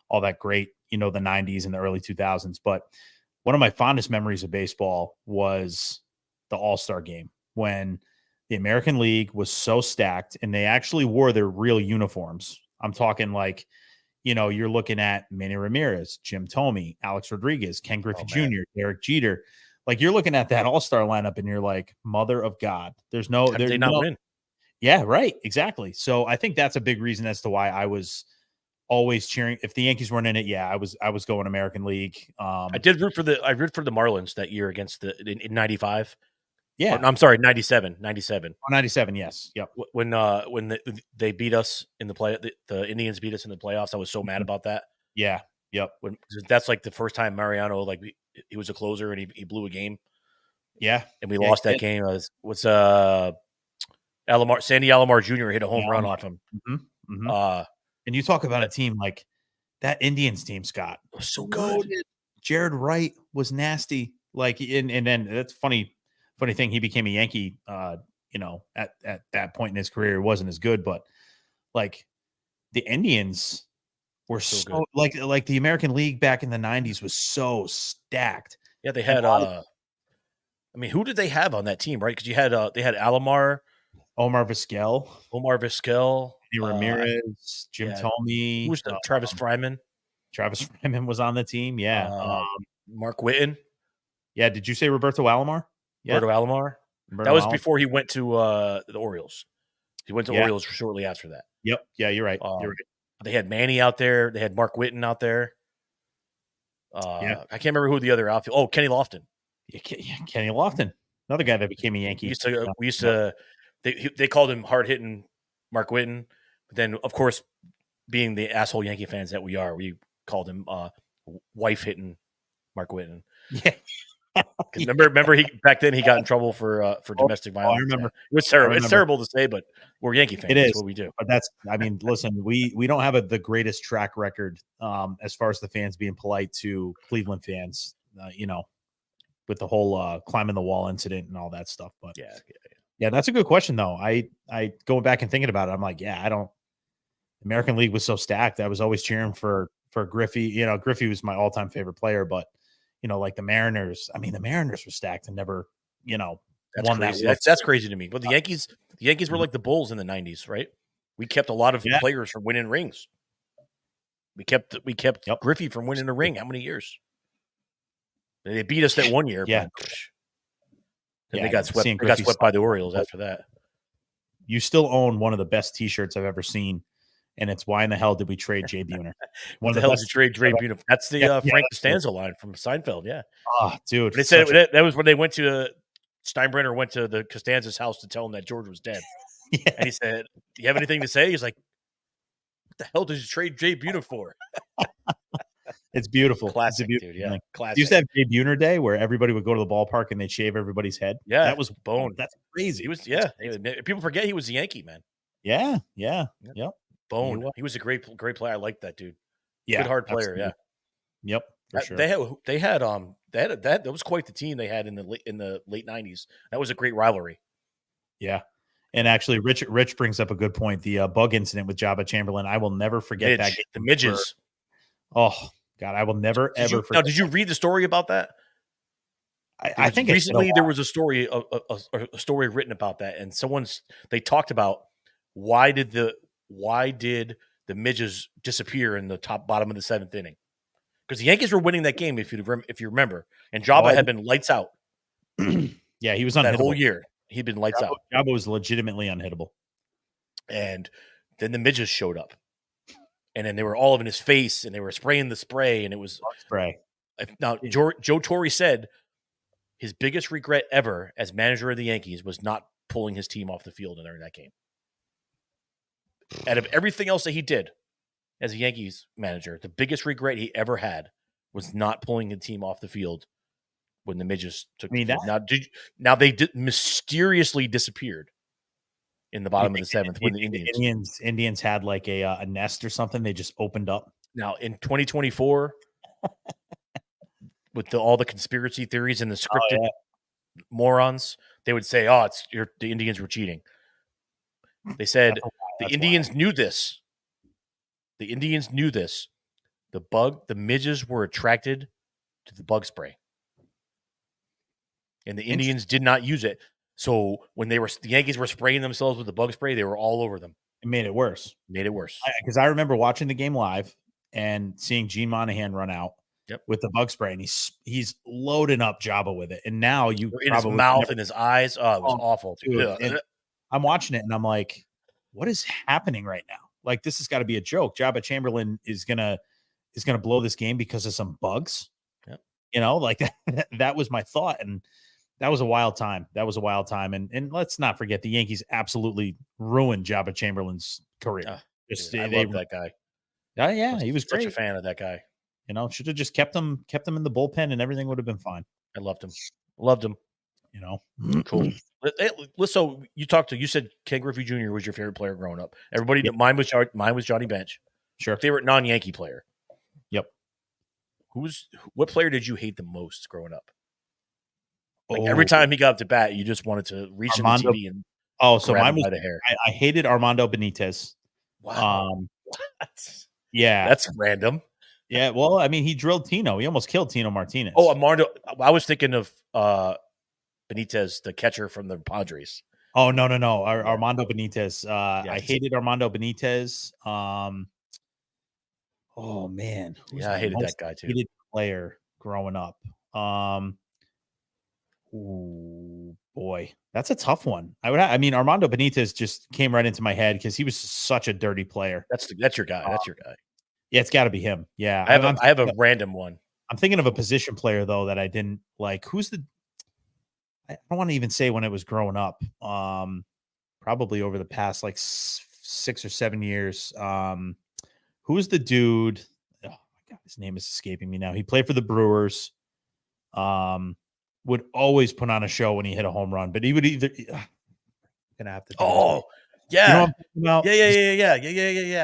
S2: all that great, the 90s and the early 2000s, but one of my fondest memories of baseball was the All-Star game when the American League was so stacked and they actually wore their real uniforms. I'm talking like, you're looking at Manny Ramirez, Jim Thome, Alex Rodriguez, Ken Griffey Jr., Derek Jeter. Like you're looking at that All-Star lineup and you're like, mother of God. There's no,
S1: How did they not win?
S2: Yeah, right. Exactly. So I think that's a big reason as to why I was always cheering. If the Yankees weren't in it, yeah, I was going American League.
S1: I did root for the Marlins that year against in 95.
S2: Yeah.
S1: I'm sorry, 97. 97.
S2: Oh, 97, yes. Yep.
S1: When they beat us in the play, the Indians beat us in the playoffs. I was so mad about that.
S2: Yeah. Yep.
S1: That's like the first time Mariano, like he was a closer and he blew a game.
S2: Yeah.
S1: And we lost that game. Sandy Alomar Jr. hit a home run off him.
S2: Mm-hmm. Mm-hmm. And you talk about a team like that Indians team, Scott.
S1: It was so good.
S2: Jared Wright was nasty. Like, and then that's funny thing. He became a Yankee, at that point in his career. It wasn't as good, but like the Indians were so like the American League back in the 90s was so stacked.
S1: Yeah, they had, who did they have on that team, right? Because you had, they had Alomar,
S2: Omar Vizquel, Ramirez, Jim Thome.
S1: Who's Travis Fryman?
S2: Travis Fryman was on the team. Yeah.
S1: Mark Whiten.
S2: Yeah. Did you say Roberto Alomar?
S1: Yeah. Roberto Alomar. That was before he went to the Orioles. He went to Orioles shortly after that.
S2: Yep. Yeah, you're right.
S1: They had Manny out there. They had Mark Whiten out there. I can't remember who the other outfield. Oh, Kenny Lofton.
S2: Yeah, Kenny Lofton, another guy that became a Yankee.
S1: We used to. They called him hard hitting Mark Whiten, but then of course, being the asshole Yankee fans that we are, we called him wife hitting Mark Whiten.
S2: Yeah.
S1: Remember he back then he got in trouble for domestic violence.
S2: I remember.
S1: It was terrible. It's terrible to say, but we're Yankee fans.
S2: It is.
S1: That's what we do.
S2: But listen, we don't have the greatest track record as far as the fans being polite to Cleveland fans, with the whole climbing the wall incident and all that stuff. But yeah, that's a good question though. I going back and thinking about it, I'm like, American League was so stacked. I was always cheering for Griffey. Griffey was my all-time favorite player, but like the Mariners. I mean, the Mariners were stacked and never, won
S1: crazy.
S2: that.
S1: That's crazy to me. But the Yankees were like the Bulls in the 90s, right? We kept a lot of players from winning rings. We kept Griffey from winning a ring. How many years? They beat us that one year.
S2: Yeah.
S1: But they got swept. They got swept by the Orioles after that.
S2: You still own one of the best T-shirts I've ever seen, and it's why in the hell did we trade Jay Buhner?
S1: What the hell did you trade Jay Buhner? That's the Frank Costanza line from Seinfeld. Yeah.
S2: Oh, dude.
S1: They said that was when they went to Steinbrenner went to the Costanza's house to tell him that George was dead.
S2: Yeah.
S1: And he said, "Do you have anything to say?" He's like, "What the hell did you trade Jay Buhner for?"
S2: It's beautiful.
S1: Classic, dude. Yeah, classic.
S2: You used to have Jay Buhner Day where everybody would go to the ballpark and they'd shave everybody's head.
S1: Yeah,
S2: that was
S1: Bone.
S2: That's crazy.
S1: He was. People forget he was a Yankee, man.
S2: Yeah.
S1: Yep. Bone. He was a great player. I liked that dude.
S2: Yeah,
S1: good hard player.
S2: Absolutely.
S1: Yeah.
S2: Yep. For sure.
S1: That was quite the team they had in the late 90s. That was a great rivalry.
S2: Yeah. And actually, Rich brings up a good point. The bug incident with Jabba Chamberlain. I will never forget that.
S1: The midges.
S2: Oh God, I will never ever forget.
S1: Now, did you read the story about that?
S2: I think
S1: recently there was a story written about that, and they talked about why did the midges disappear in the bottom of the seventh inning? Because the Yankees were winning that game, if you remember, and Jabba had been lights out.
S2: Yeah, he was unhittable
S1: that whole year. He'd been lights out.
S2: Jabba was legitimately unhittable.
S1: And then the midges showed up. and then they were all up in his face, and they were spraying the spray, and it was
S2: spray.
S1: Now, Joe Torre said his biggest regret ever as manager of the Yankees was not pulling his team off the field during that game. Out of everything else that he did as a Yankees manager, the biggest regret he ever had was not pulling the team off the field when the midgets took the field. Now they mysteriously disappeared in the bottom of the seventh when the
S2: Indians had like a nest or something. They just opened up.
S1: Now in 2024, with all the conspiracy theories and the scripted morons, they would say, "Oh, the Indians were cheating." They said the Indians knew this. The Indians knew this. The midges were attracted to the bug spray, and the Indians did not use it. So when the Yankees were spraying themselves with the bug spray, they were all over them.
S2: It made it worse. Because I remember watching the game live and seeing Gene Monahan run out with the bug spray, and he's loading up Jabba with it. And now in
S1: his mouth and his eyes. Oh, it was awful.
S2: Dude. I'm watching it and I'm like, what is happening right now? Like, this has got to be a joke. Jabba Chamberlain is gonna blow this game because of some bugs.
S1: Yep.
S2: You know, like that was my thought. And that was a wild time. And let's not forget the Yankees absolutely ruined Jabba Chamberlain's career.
S1: I love that guy.
S2: Yeah, he was
S1: such
S2: great.
S1: a fan of that guy.
S2: You know, should have just kept him in the bullpen and everything would have been fine.
S1: I loved him.
S2: You know,
S1: cool. So you said Ken Griffey Jr. was your favorite player growing up. Everybody, mine was Johnny Bench.
S2: Sure.
S1: Favorite non-Yankee player.
S2: Yep.
S1: What player did you hate the most growing up? Like every time he got up to bat, you just wanted to reach in the TV and
S2: so mine was by the hair. I hated Armando Benitez.
S1: Wow.
S2: Yeah,
S1: that's random.
S2: Yeah, well, I mean, he drilled Tino. He almost killed Tino Martinez.
S1: Oh, Armando. I was thinking of Benitez, the catcher from the Padres.
S2: Oh, no. Armando Benitez. I hated Armando Benitez. Oh man.
S1: I hated that guy too.
S2: Hated player growing up. Oh boy, that's a tough one. Armando Benitez just came right into my head because he was such a dirty player.
S1: That's your guy. That's your guy.
S2: Yeah, it's got to be him. Yeah,
S1: I have a random one.
S2: I'm thinking of a position player though that I didn't like. I don't want to even say when it was growing up. Probably over the past like 6 or 7 years. Who's the dude? Oh my God, his name is escaping me now. He played for the Brewers. Would always put on a show when he hit a home run, but he would either gonna have to.
S1: Yeah.
S2: You know what I'm talking about?
S1: Yeah.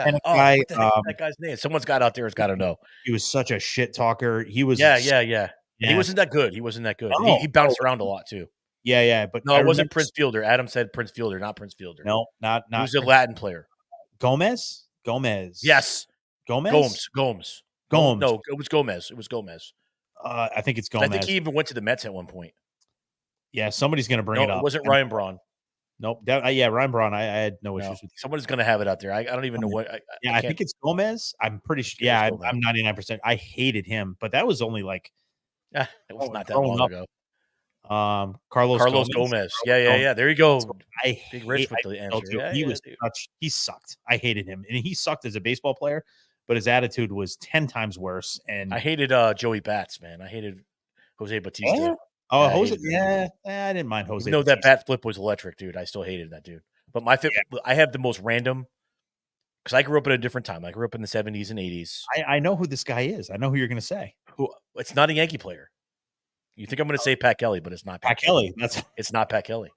S2: And
S1: that guy's name. Someone's got out there has got to know.
S2: He was such a shit talker. He was.
S1: Yeah. He wasn't that good.
S2: No,
S1: he bounced around a lot too.
S2: Yeah. But
S1: no, it wasn't Prince Fielder. Adam said Prince Fielder, not Prince Fielder.
S2: No, not.
S1: He was a Latin player.
S2: Gomez.
S1: Yes.
S2: Gomez.
S1: No, it was Gomez.
S2: I think it's Gomez.
S1: I think he even went to the Mets at one point.
S2: Yeah, somebody's going to bring it up.
S1: It wasn't Ryan Braun.
S2: Nope. Ryan Braun. I had no issues with.
S1: Someone's going to have it out there. I don't even know what.
S2: I think it's Gomez. I'm pretty sure. Yeah, I'm 99%. I hated him, but that was only like.
S1: It was not that long ago.
S2: Carlos
S1: Gomez. Yeah. There you go.
S2: I
S1: Big Rich with the answer.
S2: He sucked. I hated him, and he sucked as a baseball player. But his attitude was 10 times worse. And
S1: I hated Joey Bats, man. I hated Jose Bautista.
S2: Yeah? Oh, Jose. Yeah, I didn't mind Jose.
S1: No, that bat flip was electric, dude. I still hated that dude. But I have the most random because I grew up at a different time. I grew up in the 70s and 80s.
S2: I know who this guy is. I know who you're going to say.
S1: It's not a Yankee player. You think I'm going to say Pat Kelly, but it's not
S2: Pat Kelly.
S1: It's not Pat Kelly.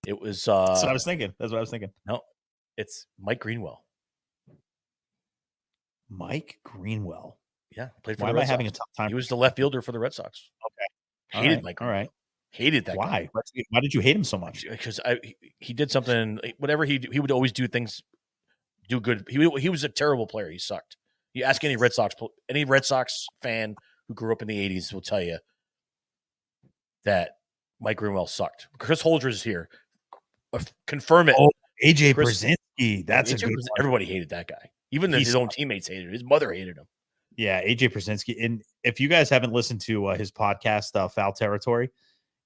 S1: It was.
S2: That's what I was thinking.
S1: No, it's Mike Greenwell.
S2: Mike Greenwell.
S1: Yeah.
S2: Played for Why am I having a tough time?
S1: He was the left fielder for the Red Sox.
S2: Okay.
S1: Hated Mike Greenwell.
S2: All right.
S1: Hated that
S2: Why?
S1: guy.
S2: Why did you hate him so much?
S1: Because he did something, whatever he would always do things, do good. He was a terrible player. He sucked. You ask any Red Sox fan who grew up in the 80s will tell you that Mike Greenwell sucked. Chris Holdren is here. Confirm it.
S2: Oh, AJ Brzezinski. That's a good one.
S1: Everybody hated that guy. Even his own teammates hated him. His mother hated him.
S2: Yeah, AJ Brzezinski. And if you guys haven't listened to his podcast, Foul Territory,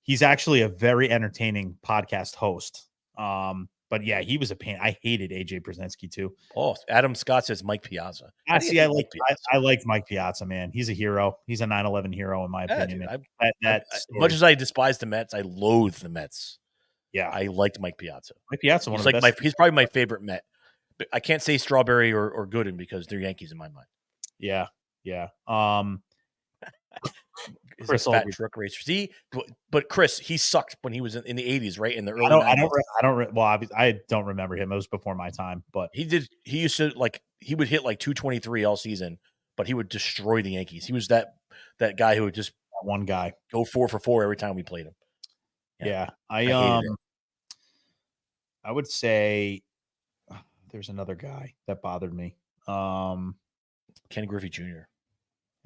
S2: he's actually a very entertaining podcast host. But yeah, he was a pain. I hated AJ Brzezinski too.
S1: Oh, Adam Scott says Mike Piazza.
S2: I liked Mike Piazza, man. He's a hero. He's a 9/11 hero in my opinion.
S1: Dude, as much as I despise the Mets, I loathe the Mets.
S2: Yeah,
S1: I liked Mike Piazza.
S2: Mike Piazza,
S1: he's probably my favorite Met. But I can't say Strawberry or Gooden because they're Yankees in my mind.
S2: Yeah.
S1: Chris fat truck racer. See, but Chris, he sucked when he was in the 80s, right? In the early
S2: 90s. I don't remember him. It was before my time, but
S1: he used to he would hit like 223 all season, but he would destroy the Yankees. He was that guy who would just
S2: one guy
S1: go 4 for 4 every time we played him.
S2: Yeah. I would say there's another guy that bothered me.
S1: Ken Griffey Jr.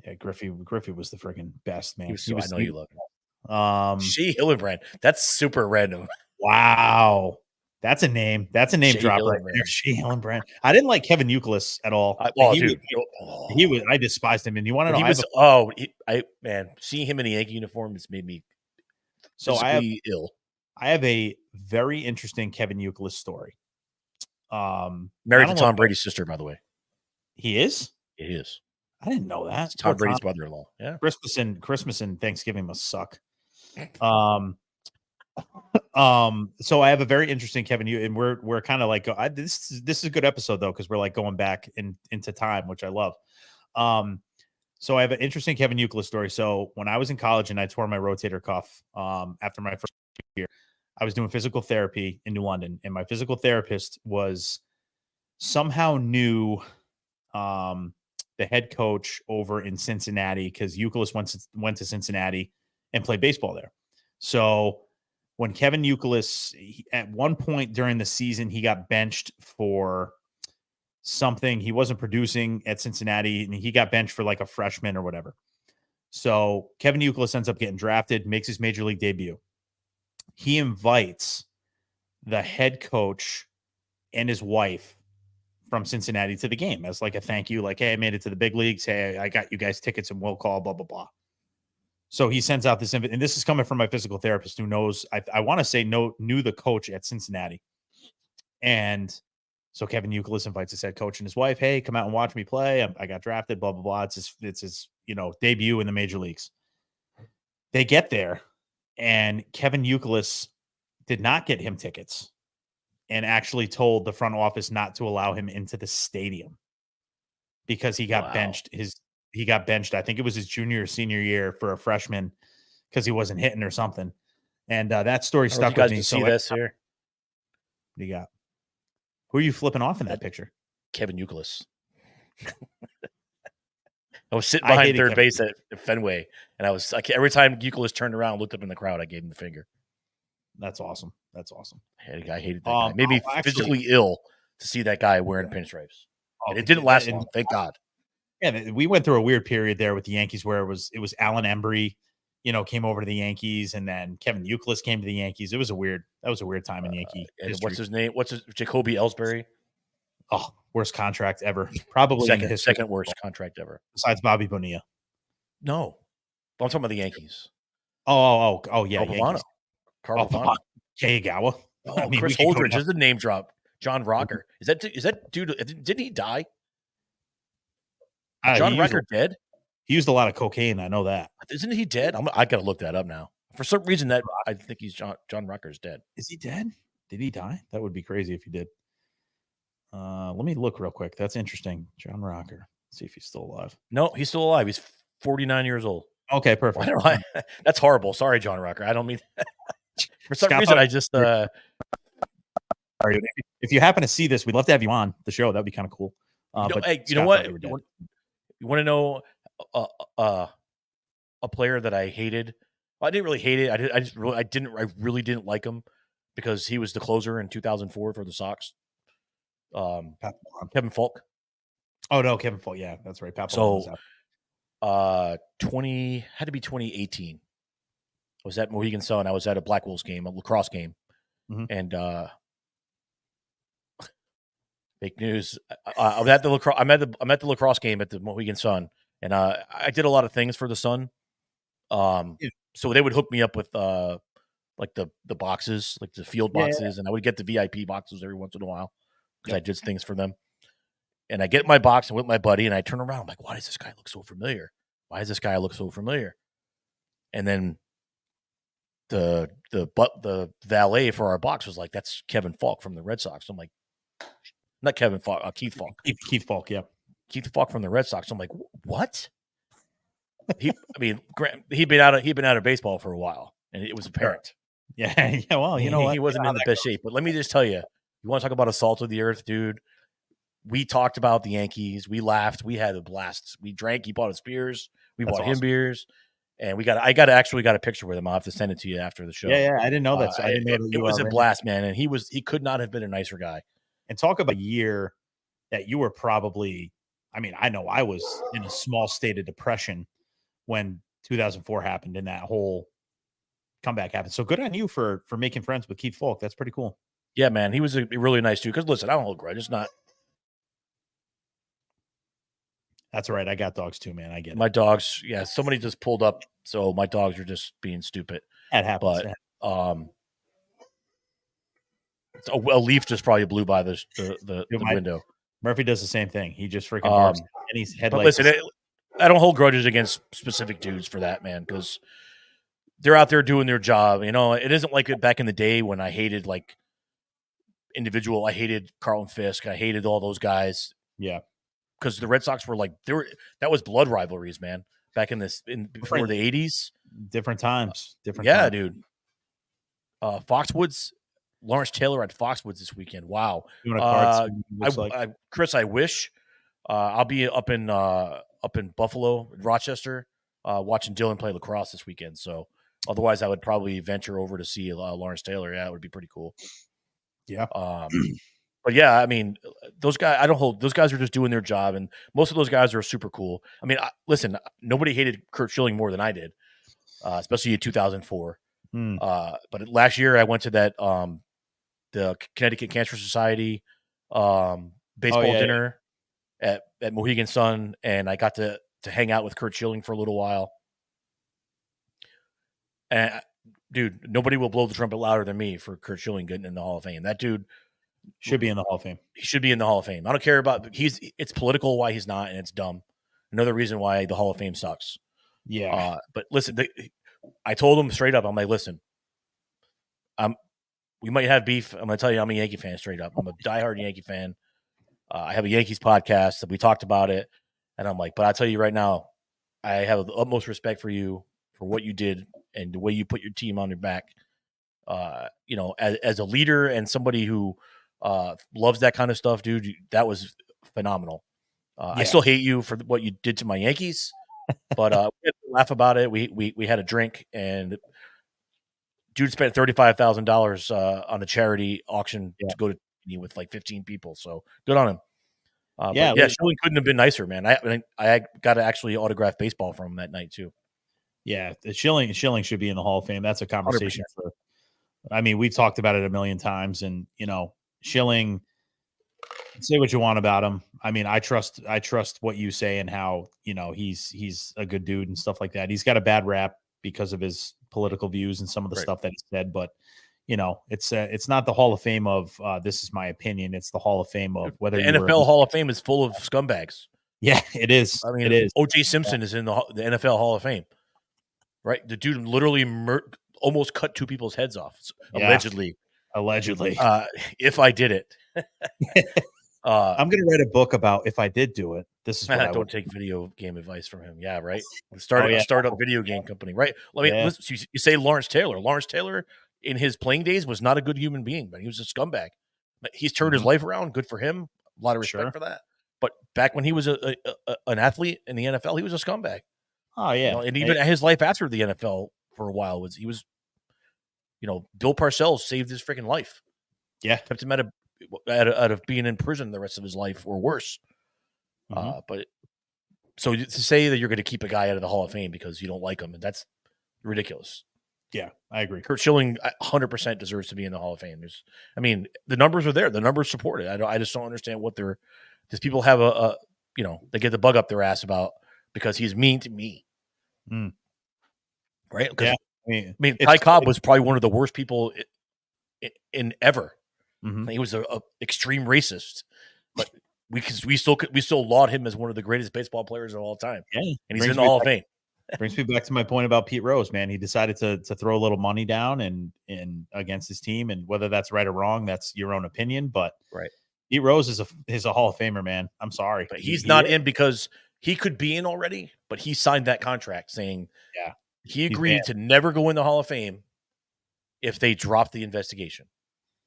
S2: Yeah, Griffey was the freaking best, man.
S1: I know you love him. Shea Hillenbrand. That's super random.
S2: Wow. That's a name. That's a name drop right there. Shea Hillenbrand. I didn't like Kevin Youkilis at all. I despised him. And you want to know? Seeing him in a Yankee uniform has made me
S1: ill.
S2: I have a very interesting Kevin Youkilis story.
S1: Married to Tom Brady's sister, by the way.
S2: He is?
S1: He is.
S2: I didn't know that.
S1: It's Tom Brady's brother-in-law. Yeah.
S2: Christmas and Thanksgiving must suck. So I have a very interesting Kevin. And we're kind of like this is a good episode though because we're like going back into time, which I love. So I have an interesting Kevin Youkilis story. So when I was in college and I tore my rotator cuff after my first year, I was doing physical therapy in New London, and my physical therapist was somehow knew the head coach over in Cincinnati because Youkilis went to Cincinnati and played baseball there. So when Kevin Youkilis, at one point during the season, he got benched for something. He wasn't producing at Cincinnati, and he got benched for like a freshman or whatever. So Kevin Youkilis ends up getting drafted, makes his major league debut. He invites the head coach and his wife from Cincinnati to the game as like a thank you, like, hey, I made it to the big leagues. Hey, I got you guys tickets and we'll call, blah, blah, blah. So he sends out this invite, and this is coming from my physical therapist who knows, I want to say knew the coach at Cincinnati. And so Kevin Youkilis invites his head coach and his wife, hey, come out and watch me play. I got drafted, blah, blah, blah. It's his debut in the major leagues. They get there, and Kevin Youkilis did not get him tickets and actually told the front office not to allow him into the stadium because he got benched. He got benched. I think it was his junior or senior year for a freshman because he wasn't hitting or something. And that story stuck with me.
S1: See this here?
S2: What do you got? Who are you flipping off in that picture?
S1: Kevin Youkilis. I was sitting behind third base at Fenway, and I was like, every time Youkilis turned around, looked up in the crowd, I gave him the finger.
S2: That's awesome.
S1: I hated that guy. Made me physically ill to see that guy wearing pinstripes. And it didn't last long, thank God.
S2: Yeah, we went through a weird period there with the Yankees where it was Alan Embry, came over to the Yankees, and then Kevin Youkilis came to the Yankees. That was a weird time in Yankee history.
S1: What's his name? Jacoby Ellsbury?
S2: Oh, worst contract ever. Probably
S1: second worst contract ever.
S2: Besides Bobby Bonilla.
S1: No. But I'm talking about the Yankees.
S2: Oh, yeah.
S1: Carl Pavano.
S2: Kagawa.
S1: Chris Holdridge is the name drop. John Rocker. Is that dude? Didn't he die? John Rocker dead?
S2: He used a lot of cocaine. I know that.
S1: Isn't he dead? I got to look that up now. For some reason, I think he's John Rocker's dead.
S2: Is he dead? Did he die? That would be crazy if he did. Let me look real quick. That's interesting. John Rocker. Let's see if he's still alive.
S1: No, he's still alive. He's 49 years old.
S2: Okay, perfect.
S1: That's horrible. Sorry, John Rocker. I don't mean that. For some reason, I just
S2: if you happen to see this, we'd love to have you on the show. That'd be kind of cool.
S1: You know what? You want to know a player that I hated? Well, I didn't really hate it. I really didn't like him because he was the closer in 2004 for the Sox. Kevin Falk.
S2: Oh no, Kevin Falk. Yeah, that's right.
S1: So, had to be 2018. I was at Mohegan Sun. I was at a Black Wolves game, a lacrosse game, and fake news. I'm at the lacrosse game at the Mohegan Sun, and I did a lot of things for the Sun. So they would hook me up with like the boxes, like the field boxes, and I would get the VIP boxes every once in a while because I did things for them. And I get my box and with my buddy, and I turn around. I'm like, why does this guy look so familiar? Why does this guy look so familiar? And then the valet for our box was like, that's Kevin Falk from the Red Sox. I'm like, not Kevin Falk, Keith Falk.
S2: Keith Falk, yeah.
S1: Keith Falk from the Red Sox. I'm like, what? He'd been out of baseball for a while, and it was apparent.
S2: Yeah. Well, you know what?
S1: He wasn't in the best shape. But let me just tell you, you want to talk about a salt of the earth, dude? We talked about the Yankees. We laughed. We had a blast. We drank. He bought us beers. We bought him beers, and I got a picture with him. I'll have to send it to you after the show.
S2: Yeah. I didn't know that. So I didn't know that
S1: it was a blast, man. And he could not have been a nicer guy.
S2: And talk about a year that you were probably. I mean, I know I was in a small state of depression when 2004 happened and that whole comeback happened. So good on you for making friends with Keith Falk. That's pretty cool.
S1: Yeah, man. He was a really nice dude. Because listen, I don't hold grudge. It's not.
S2: That's right. I got dogs too, man. I get
S1: my dogs. Yeah, somebody just pulled up, so my dogs are just being stupid.
S2: That happens.
S1: But a leaf just probably blew by the window.
S2: Murphy does the same thing. He just freaking barks. And he's
S1: headlights. But listen, I don't hold grudges against specific dudes for that, man, because they're out there doing their job. You know, it isn't like back in the day when I hated like individual. I hated Carlton Fisk. I hated all those guys.
S2: Yeah.
S1: Because the Red Sox were like that was blood rivalries, man. Back before the 80s,
S2: different times,
S1: times. Dude. Foxwoods, Lawrence Taylor at Foxwoods this weekend. Wow, Chris, I wish I'll be up in Buffalo, Rochester, watching Dylan play lacrosse this weekend. So otherwise, I would probably venture over to see Lawrence Taylor. Yeah, it would be pretty cool.
S2: Yeah.
S1: But yeah, I mean, those guys, those guys are just doing their job. And most of those guys are super cool. I mean, listen, nobody hated Curt Schilling more than I did, especially in 2004. But last year I went to that, the Connecticut Cancer Society, baseball dinner at Mohegan Sun. And I got to hang out with Curt Schilling for a little while. And dude, nobody will blow the trumpet louder than me for Curt Schilling getting in the Hall of Fame. That dude
S2: should be in the Hall of Fame.
S1: He should be in the Hall of Fame. I don't care about it's political why he's not, and it's dumb. Another reason why the Hall of Fame sucks.
S2: Yeah.
S1: But listen, I told him straight up. I'm like, listen, we might have beef. I'm gonna tell you, I'm a Yankee fan straight up. I'm a diehard Yankee fan. I have a Yankees podcast that we talked about it, and I'm like, but I'll tell you right now, I have the utmost respect for you for what you did and the way you put your team on your back. You know, as a leader and somebody who loves that kind of stuff, dude, that was phenomenal. I still hate you for what you did to my Yankees, but we had to laugh about it. We had a drink, and dude spent $35,000 on a charity auction to go to with like 15 people. So good on him. Schilling couldn't have been nicer, man. I got to actually autograph baseball from him that night too.
S2: Yeah, Schilling should be in the Hall of Fame. That's a conversation 100%. I mean, we've talked about it a million times, and you know, Schilling. Say what you want about him. I mean, I trust what you say and how, you know, he's a good dude and stuff like that. He's got a bad rap because of his political views and some of the stuff that he said, but you know, it's not the Hall of Fame of this is my opinion. It's the Hall of Fame of whether
S1: the NFL Hall of Fame is full of scumbags.
S2: Yeah, it is.
S1: I mean, it is. O.J. Simpson is in the NFL Hall of Fame, right? The dude literally almost cut two people's heads off, allegedly. If I did it.
S2: I'm going to write a book about if I did do it. This is what I
S1: don't take video game advice from him. Yeah, right. Start a video game company, right? Listen, you say Lawrence Taylor. Lawrence Taylor in his playing days was not a good human being, but he was a scumbag. He's turned his life around. Good for him. A lot of respect for that. But back when he was an athlete in the NFL, he was a scumbag.
S2: Oh yeah,
S1: you know, and even his life after the NFL for a while was you know, Bill Parcells saved his freaking life.
S2: Yeah,
S1: kept him out of being in prison the rest of his life or worse. But so to say that you're going to keep a guy out of the Hall of Fame because you don't like him, that's ridiculous.
S2: Yeah, I agree.
S1: Curt Schilling 100% deserves to be in the Hall of Fame. I mean, the numbers are there. The numbers support it. I just don't understand what these people have you know, they get the bug up their ass about because he's mean to me.
S2: Mm.
S1: Right? Yeah. I mean, Ty Cobb was probably one of the worst people in ever.
S2: Mm-hmm.
S1: He was a extreme racist, but we still laud him as one of the greatest baseball players of all time.
S2: Yeah,
S1: and he's in the Hall of Fame.
S2: Brings me back to my point about Pete Rose, man. He decided to throw a little money down and against his team, and whether that's right or wrong, that's your own opinion. But
S1: right,
S2: Pete Rose is a Hall of Famer, man. I'm sorry,
S1: but he's not in because he could be in already, but he signed that contract saying he agreed to never go in the Hall of Fame if they dropped the investigation.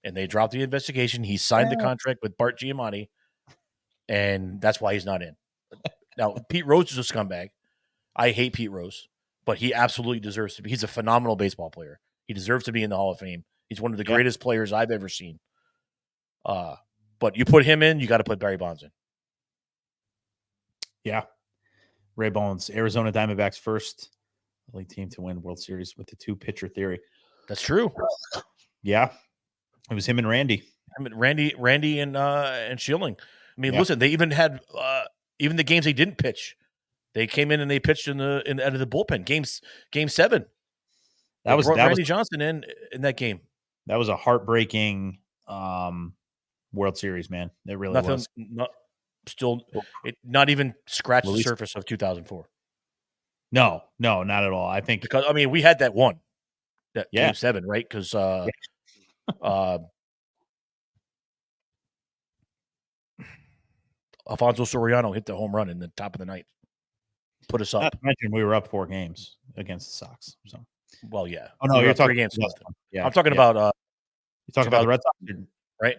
S1: And they dropped the investigation. He signed the contract with Bart Giamatti, and that's why he's not in. Now, Pete Rose is a scumbag. I hate Pete Rose, but he absolutely deserves to be. He's a phenomenal baseball player. He deserves to be in the Hall of Fame. He's one of the greatest players I've ever seen. But you put him in, you got to put Barry Bonds in.
S2: Yeah. Ray Bonds, Arizona Diamondbacks first league team to win World Series with the 2-pitcher theory.
S1: That's true.
S2: Yeah. It was him and Randy.
S1: Randy and Schilling. I mean, listen, they even had even the games they didn't pitch. They came in and they pitched out of the bullpen. Game 7. That was Randy Johnson in that game.
S2: That was a heartbreaking World Series, man. It really was.
S1: Not even scratched the surface of 2004.
S2: No, not at all. I think
S1: because we had that one, Game 7, right? Because Alfonso Soriano hit the home run in the top of the ninth, put us up.
S2: Not to mention we were up 4 games against the Sox. So,
S1: well, yeah.
S2: Oh no, you're talking
S1: 3 games. I'm talking about.
S2: You're talking about the Red Sox,
S1: right?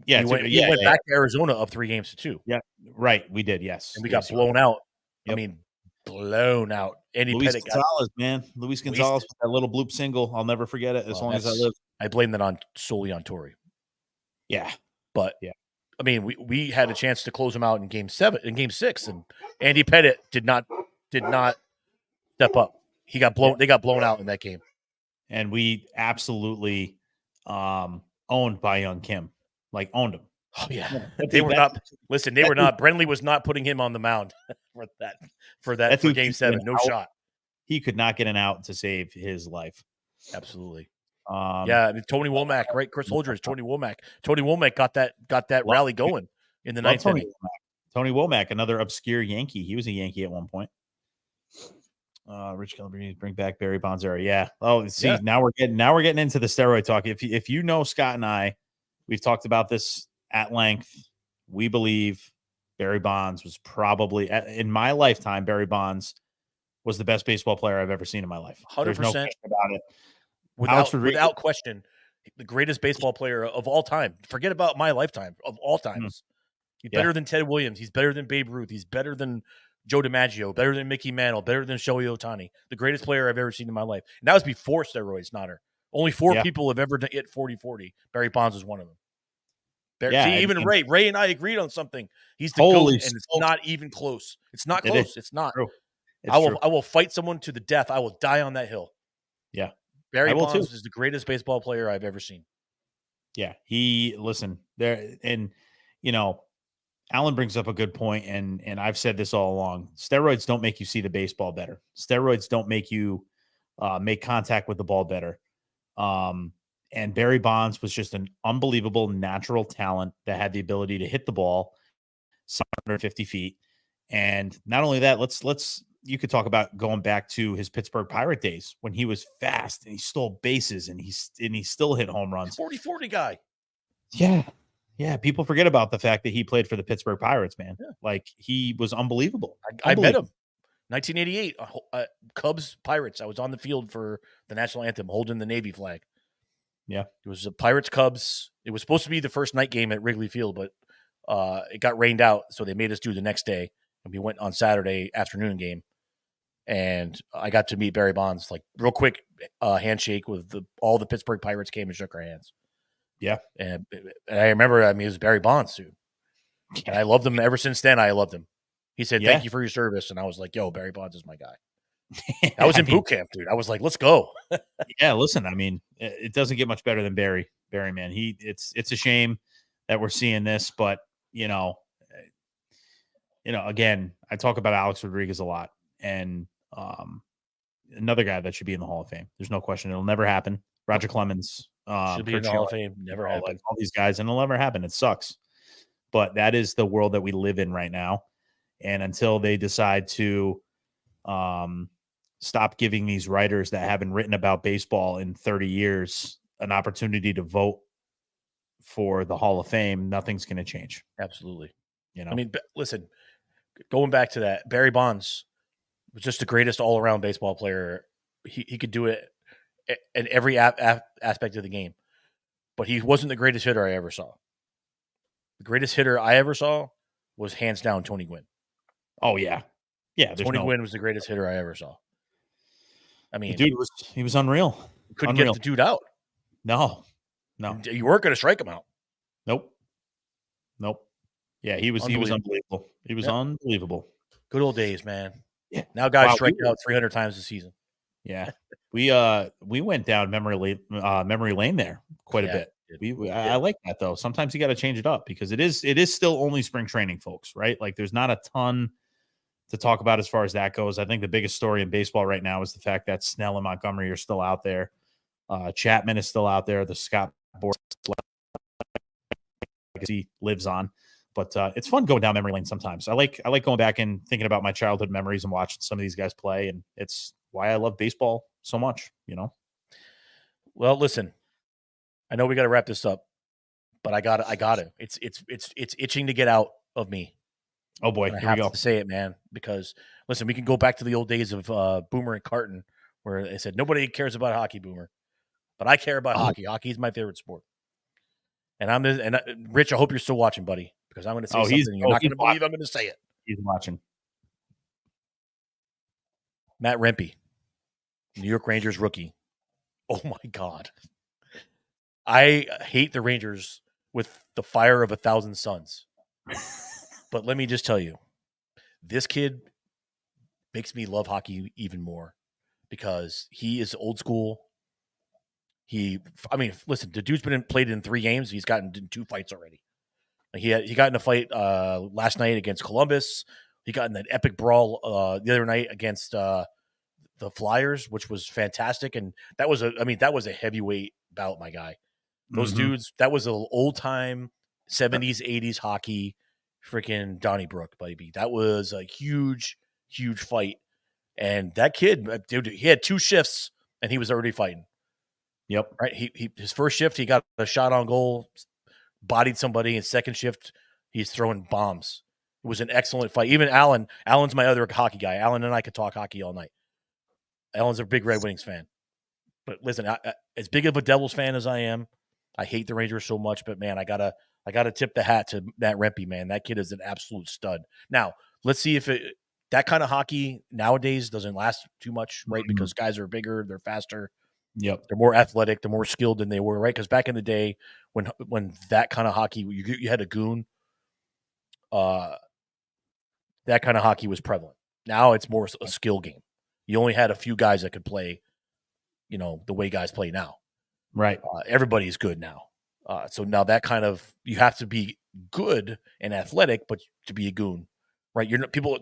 S2: Yeah,
S1: we went back to Arizona up 3 games to 2.
S2: Yeah, right. We did, yes,
S1: and we got blown out. Yep. I mean, blown out.
S2: Luis Gonzalez, man. Luis Gonzalez with that little bloop single. I'll never forget it as long as I live.
S1: I blame that solely on Torrey.
S2: Yeah,
S1: but I mean, we had a chance to close them out in Game 6, and Andy Pettitte did not step up. He got blown. They got blown out in that game,
S2: and we absolutely owned Byung Kim. Like owned him.
S1: Oh yeah, they were not. Listen, they were not. Brenly was not putting him on the mound for Game 7. No shot.
S2: He could not get an out to save his life.
S1: Absolutely. I mean, Tony Womack, right? Chris Holdridge, Tony Womack. Tony Womack got that rally going in the 9th inning.
S2: Tony Womack, another obscure Yankee. He was a Yankee at one point. Rich Calabrini, bring back Barry Bonds era. Yeah. Oh, see, now we're getting into the steroid talk. If you know Scott and I, we've talked about this at length. We believe Barry Bonds was probably, in my lifetime, Barry Bonds was the best baseball player I've ever seen in my life.
S1: 100%
S2: There's no question about it.
S1: Without question, the greatest baseball player of all time. Forget about my lifetime, of all times. He's better than Ted Williams. He's better than Babe Ruth. He's better than Joe DiMaggio, better than Mickey Mantle, better than Shohei Ohtani. The greatest player I've ever seen in my life. And that was before steroids, Notter. Only 4 people have ever hit 40-40. Barry Bonds is one of them. Even Ray and I agreed on something. He's the GOAT, and it's not even close. It's not close. It's not. I will fight someone to the death. I will die on that hill.
S2: Yeah.
S1: Barry Bonds is the greatest baseball player I've ever seen.
S2: Yeah. Alan brings up a good point, and I've said this all along. Steroids don't make you see the baseball better. Steroids don't make you make contact with the ball better. And Barry Bonds was just an unbelievable natural talent that had the ability to hit the ball 150 feet. And not only that, you could talk about going back to his Pittsburgh Pirate days when he was fast and he stole bases and he still hit home runs.
S1: 40-40 guy.
S2: Yeah. Yeah. People forget about the fact that he played for the Pittsburgh Pirates, man. Yeah. Like he was unbelievable.
S1: I met him. 1988, Cubs Pirates. I was on the field for the national anthem holding the Navy flag.
S2: Yeah.
S1: It was the Pirates Cubs. It was supposed to be the first night game at Wrigley Field, but it got rained out. So they made us do the next day. And we went on Saturday afternoon game. And I got to meet Barry Bonds, like real quick handshake with all the Pittsburgh Pirates came and shook our hands.
S2: Yeah.
S1: And I remember, it was Barry Bonds, dude. And I loved him ever since then. I loved him. He said, thank you for your service. And I was like, yo, Barry Bonds is my guy. I was in boot camp, dude. I was like, let's go.
S2: Yeah, listen, I mean, it doesn't get much better than Barry, man. It's a shame that we're seeing this, but again, I talk about Alex Rodriguez a lot, and another guy that should be in the Hall of Fame. There's no question. It'll never happen. Roger Clemens
S1: should be in the Hall of Fame. Never happened.
S2: Like all these guys, and it'll never happen. It sucks. But that is the world that we live in right now. And until they decide to stop giving these writers that haven't written about baseball in 30 years an opportunity to vote for the Hall of Fame, nothing's going to change.
S1: Absolutely.
S2: You know,
S1: I mean, listen, going back to that, Barry Bonds was just the greatest all-around baseball player. He could do it in every aspect of the game, but he wasn't the greatest hitter I ever saw. The greatest hitter I ever saw was hands down Tony Gwynn.
S2: Oh yeah, yeah.
S1: Tony Gwynn was the greatest hitter I ever saw. I mean,
S2: the dude was unreal.
S1: Couldn't get the dude out.
S2: No.
S1: You weren't going to strike him out.
S2: Nope. Yeah, he was unbelievable. He was unbelievable.
S1: Good old days, man.
S2: Yeah.
S1: Now guys strike out 300 times a season.
S2: Yeah. We went down memory lane there quite a bit. I like that though. Sometimes you got to change it up because it is still only spring training, folks, right? Like there's not a ton to talk about as far as that goes. I think the biggest story in baseball right now is the fact that Snell and Montgomery are still out there. Chapman is still out there. The Scott Boras legacy lives on. But it's fun going down memory lane sometimes. I like going back and thinking about my childhood memories and watching some of these guys play, and it's why I love baseball so much, you know?
S1: Well, listen, I know we got to wrap this up, but I got to. It's itching to get out of me.
S2: Oh boy,
S1: here we go. To say it, man, because listen, we can go back to the old days of Boomer and Carton, where they said nobody cares about hockey, Boomer, but I care about hockey. Hockey is my favorite sport. And Rich, I hope you're still watching, buddy, because I'm going to say something. You're not going to believe I'm going to say it.
S2: He's watching.
S1: Matt Rempe, New York Rangers rookie. Oh my God. I hate the Rangers with the fire of 1,000 suns. But let me just tell you, this kid makes me love hockey even more because he is old school. Listen, the dude's played in 3 games. He's gotten in 2 fights already. He got in a fight last night against Columbus. He got in that epic brawl the other night against the Flyers, which was fantastic. And that was a heavyweight bout, my guy. Those dudes, that was an old time 70s, 80s hockey, freaking Donnybrook, baby. That was a huge, huge fight. And that kid, dude, he had 2 shifts and he was already fighting.
S2: Yep.
S1: Right. His first shift, he got a shot on goal, bodied somebody. In second shift, he's throwing bombs. It was an excellent fight. Even Alan's my other hockey guy. Alan and I could talk hockey all night. Alan's a big Red Wings fan. But listen, as big of a Devils fan as I am, I hate the Rangers so much. But man, I gotta tip the hat to Matt Rempe, man. That kid is an absolute stud. Now, let's see if that kind of hockey nowadays doesn't last too much, right? Because guys are bigger, they're faster.
S2: Yep,
S1: they're more athletic, they're more skilled than they were, right? Because back in the day, when that kind of hockey, you had a goon, that kind of hockey was prevalent. Now it's more a skill game. You only had a few guys that could play, the way guys play now.
S2: Right.
S1: Everybody's good now. So now that kind of, you have to be good and athletic, but to be a goon, right?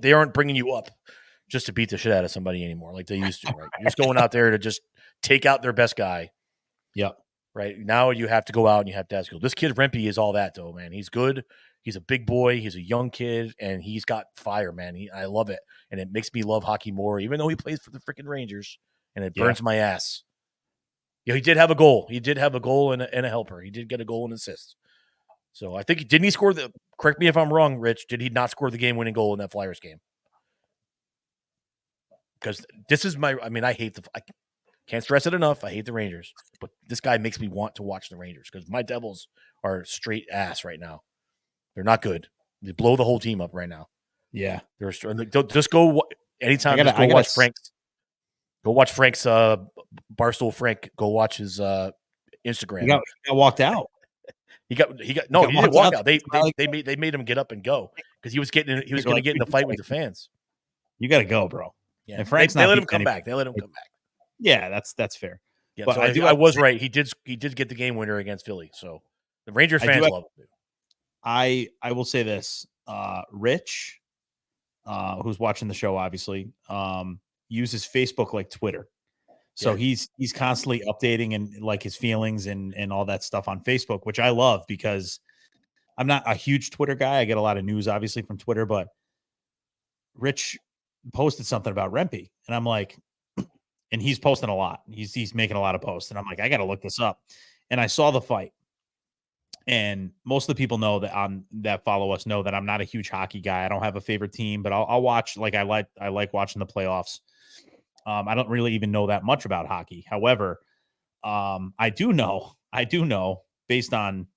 S1: They aren't bringing you up just to beat the shit out of somebody anymore like they used to, right? You're just going out there to just take out their best guy.
S2: Yep.
S1: Right. Now you have to go out and you have to ask. This kid Rempe is all that though, man. He's good. He's a big boy. He's a young kid, and he's got fire, man. I love it, and it makes me love hockey more, even though he plays for the freaking Rangers, and it burns my ass. He did have a goal. He did have a goal and a helper. He did get a goal and assist. So I think didn't he score correct me if I'm wrong, Rich, did he not score the game-winning goal in that Flyers game? Because this is I can't stress it enough. I hate the Rangers, but this guy makes me want to watch the Rangers because my Devils are straight ass right now. They're not good. They blow the whole team up right now.
S2: Yeah.
S1: Just go anytime. Watch Frank's. Go watch Frank's Barstool Frank. Go watch his Instagram.
S2: He got walked out.
S1: He didn't walk out. They made him get up and go because he was going to get in the fight with the fans.
S2: You got to go, bro.
S1: Yeah. And Frank's they let him come back. They let him come back.
S2: Yeah, that's fair.
S1: Yeah, but so I was right. He did get the game winner against Philly. So the Rangers fans love him.
S2: I will say this, Rich, who's watching the show, obviously, uses Facebook like Twitter. So he's constantly updating and like his feelings and all that stuff on Facebook, which I love because I'm not a huge Twitter guy. I get a lot of news obviously from Twitter, but Rich posted something about Rempe, and I'm like, and he's posting a lot. He's making a lot of posts, and I'm like, I got to look this up. And I saw the fight, and most of the people know that follow us know that I'm not a huge hockey guy. I don't have a favorite team, but I'll watch. Like I like watching the playoffs. I don't really even know that much about hockey. However, I do know based on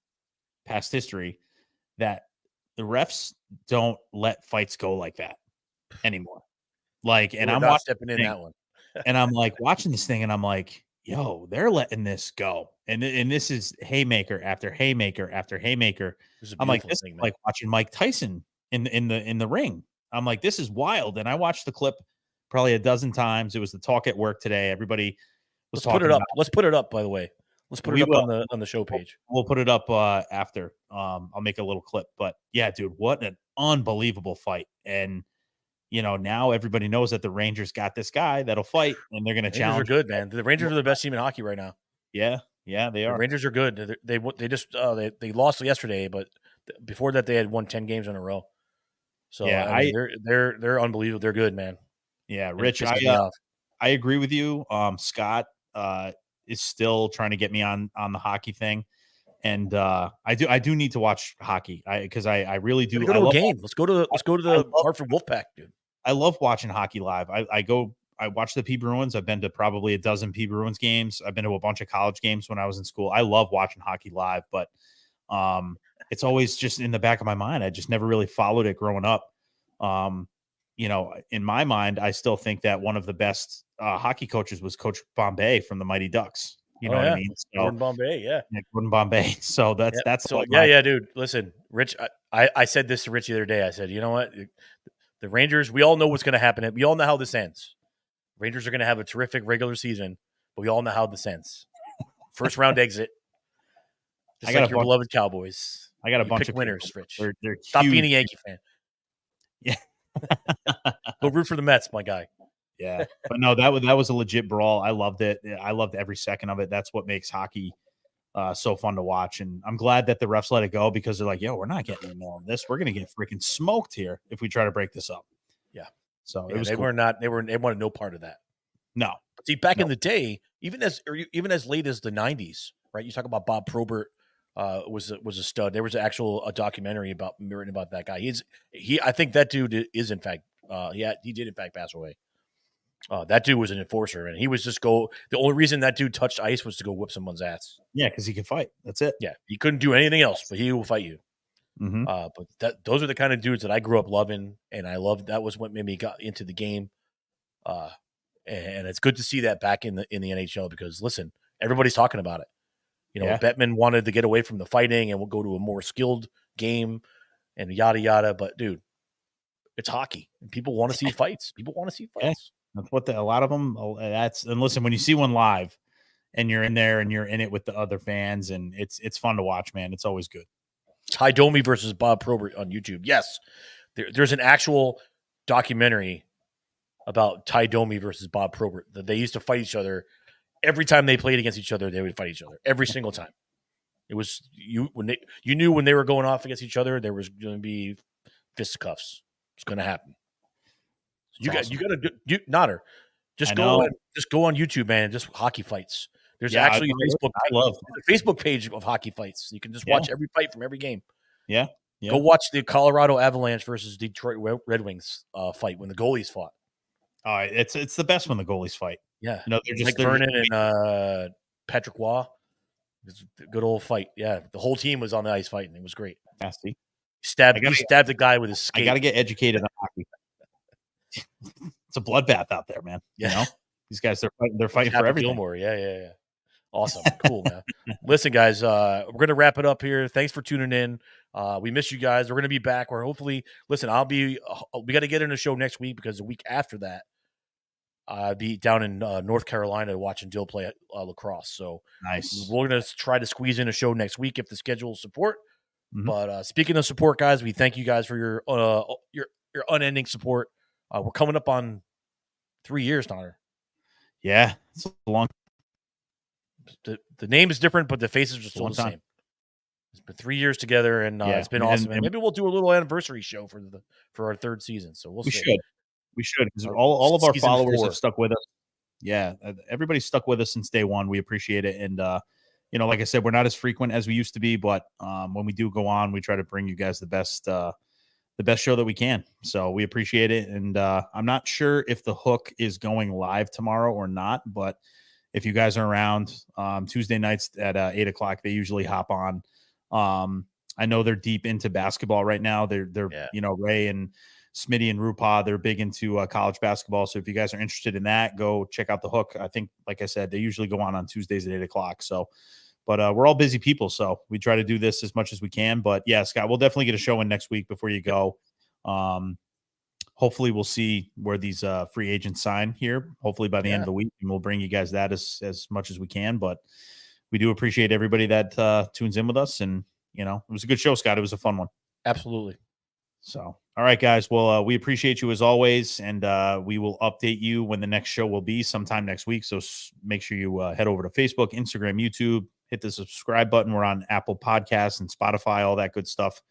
S2: past history that the refs don't let fights go like that anymore. Like, and I'm
S1: not stepping in that one.
S2: And I'm like watching this thing, and I'm like, yo, they're letting this go. And this is haymaker after haymaker after haymaker. I'm like, this is like watching Mike Tyson in the ring. I'm like, this is wild. And I watched the clip probably a dozen times. It was the talk at work today. Everybody was talking.
S1: Put it up. Let's put it up, by the way. Let's put it up on the show page.
S2: We'll put it up after. I'll make a little clip. But yeah, dude, what an unbelievable fight. And now everybody knows that the Rangers got this guy that'll fight, and they're going to challenge.
S1: Rangers are good, man. The Rangers are the best team in hockey right now.
S2: Yeah, they are.
S1: The Rangers are good. They just they lost yesterday, but before that they had won 10 games in a row. So yeah, I mean, they're unbelievable. They're good, man.
S2: Yeah, Rich, I agree with you. Scott is still trying to get me on the hockey thing. And I do need to watch hockey because I really do.
S1: Go to a game. Let's go to the Hartford Wolfpack, dude.
S2: I love watching hockey live. I watch the P Bruins. I've been to probably a dozen P Bruins games. I've been to a bunch of college games when I was in school. I love watching hockey live, but it's always just in the back of my mind. I just never really followed it growing up. In my mind, I still think that one of the best hockey coaches was Coach Bombay from the Mighty Ducks. You know what I mean? So,
S1: Gordon Bombay, yeah.
S2: Gordon Bombay. So that's
S1: so yeah, dude. Listen, Rich, I said this to Rich the other day. I said, you know what? The Rangers, we all know what's going to happen. We all know how this ends. Rangers are going to have a terrific regular season, but we all know how this ends. First round exit. Just like your beloved Cowboys.
S2: I got a bunch of
S1: winners, Rich.
S2: They're
S1: Stop being a Yankee fan.
S2: Yeah.
S1: Go root for the Mets, my guy.
S2: Yeah, but no, that was a legit brawl. I loved it. I loved every second of it. That's what makes hockey so fun to watch. And I'm glad that the refs let it go because they're like, yo, we're not getting any more of this. We're going to get freaking smoked here if we try to break this up.
S1: Yeah.
S2: So
S1: it was
S2: cool.
S1: They wanted no part of that.
S2: No.
S1: See, back in the day, even as late as the 90s, right? You talk about Bob Probert was a stud. There was a documentary written about that guy. I think that dude is in fact he did in fact pass away. That dude was an enforcer, and he was the only reason that dude touched ice was to go whip someone's ass.
S2: Yeah, because he could fight. That's it.
S1: Yeah, he couldn't do anything else, but he will fight you.
S2: Mm-hmm.
S1: But those are the kind of dudes that I grew up loving, and I loved. That was what made me got into the game. And it's good to see that back in the NHL because listen, everybody's talking about it. Bettman wanted to get away from the fighting and we'll go to a more skilled game and yada yada. But dude, it's hockey, and people want to see fights. People want to see fights.
S2: Yeah. That's what a lot of them. And listen, when you see one live, and you're in there and you're in it with the other fans, and it's fun to watch, man. It's always good.
S1: Ty Domi versus Bob Probert on YouTube. Yes, there's an actual documentary about Ty Domi versus Bob Probert. That they used to fight each other every time they played against each other. They would fight each other every single time. It was you knew when they were going off against each other, there was going to be fisticuffs. It's going to happen. You got to do Nodder. Just go on YouTube, man. Just hockey fights. There's actually a Facebook page of hockey fights. You can just watch every fight from every game.
S2: Yeah.
S1: Go watch the Colorado Avalanche versus Detroit Red Wings fight when the goalies fought.
S2: All right, it's the best when the goalies fight.
S1: Yeah,
S2: they're just
S1: Mike Vernon and Patrick Waugh. It's a good old fight. Yeah, the whole team was on the ice fighting. It was great.
S2: Nasty.
S1: He stabbed the guy with his skate.
S2: I got to get educated on hockey. It's a bloodbath out there, man.
S1: Yeah.
S2: These guys, they're fighting for everything.
S1: Gilmore. Yeah. Awesome. Cool, man. Listen, guys, we're going to wrap it up here. Thanks for tuning in. We miss you guys. We're going to be back. We're hopefully, listen, we got to get in a show next week because the week after that, I'll be down in North Carolina watching Dill play lacrosse. So
S2: nice.
S1: We're going to try to squeeze in a show next week if the schedule will support. Mm-hmm. But speaking of support, guys, we thank you guys for your unending support. We're coming up on 3 years, Connor.
S2: Yeah, it's a long.
S1: The name is different, but the faces are still the same. It's been 3 years together, and it's been awesome. And maybe we'll do a little anniversary show for our third season. So we'll see.
S2: We should, because all of our followers have stuck with us. Yeah, everybody's stuck with us since day one. We appreciate it, and like I said, we're not as frequent as we used to be, but when we do go on, we try to bring you guys the best show that we can. So we appreciate it, and I'm not sure if the hook is going live tomorrow or not, but if you guys are around Tuesday nights at 8:00, they usually hop on. I know they're deep into basketball right now. They're Ray and Smitty and Rupa, they're big into college basketball. So if you guys are interested in that, go check out the hook. I think, like I said, they usually go on Tuesdays at 8:00. So, but we're all busy people, so we try to do this as much as we can. But yeah, Scott, we'll definitely get a show in next week before you go. Hopefully we'll see where these free agents sign here, hopefully by the end of the week, and we'll bring you guys that as much as we can. But we do appreciate everybody that tunes in with us. And, it was a good show, Scott. It was a fun one.
S1: Absolutely.
S2: So, all right, guys. Well, we appreciate you as always, and we will update you when the next show will be sometime next week. So make sure you head over to Facebook, Instagram, YouTube, hit the subscribe button. We're on Apple Podcasts and Spotify, all that good stuff.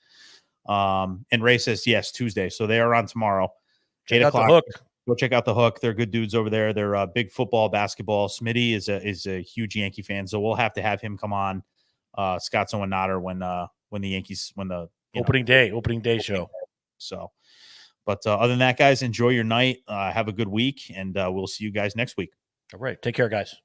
S2: And Ray says, yes, Tuesday. So they are on tomorrow.
S1: Check out the hook.
S2: Go check out the hook. They're good dudes over there. They're big football, basketball. Smitty is a huge Yankee fan. So we'll have to have him come on. Scott and Nader when the Yankees,
S1: opening day show.
S2: So, but other than that, guys, enjoy your night. Have a good week, and we'll see you guys next week.
S1: All right. Take care, guys.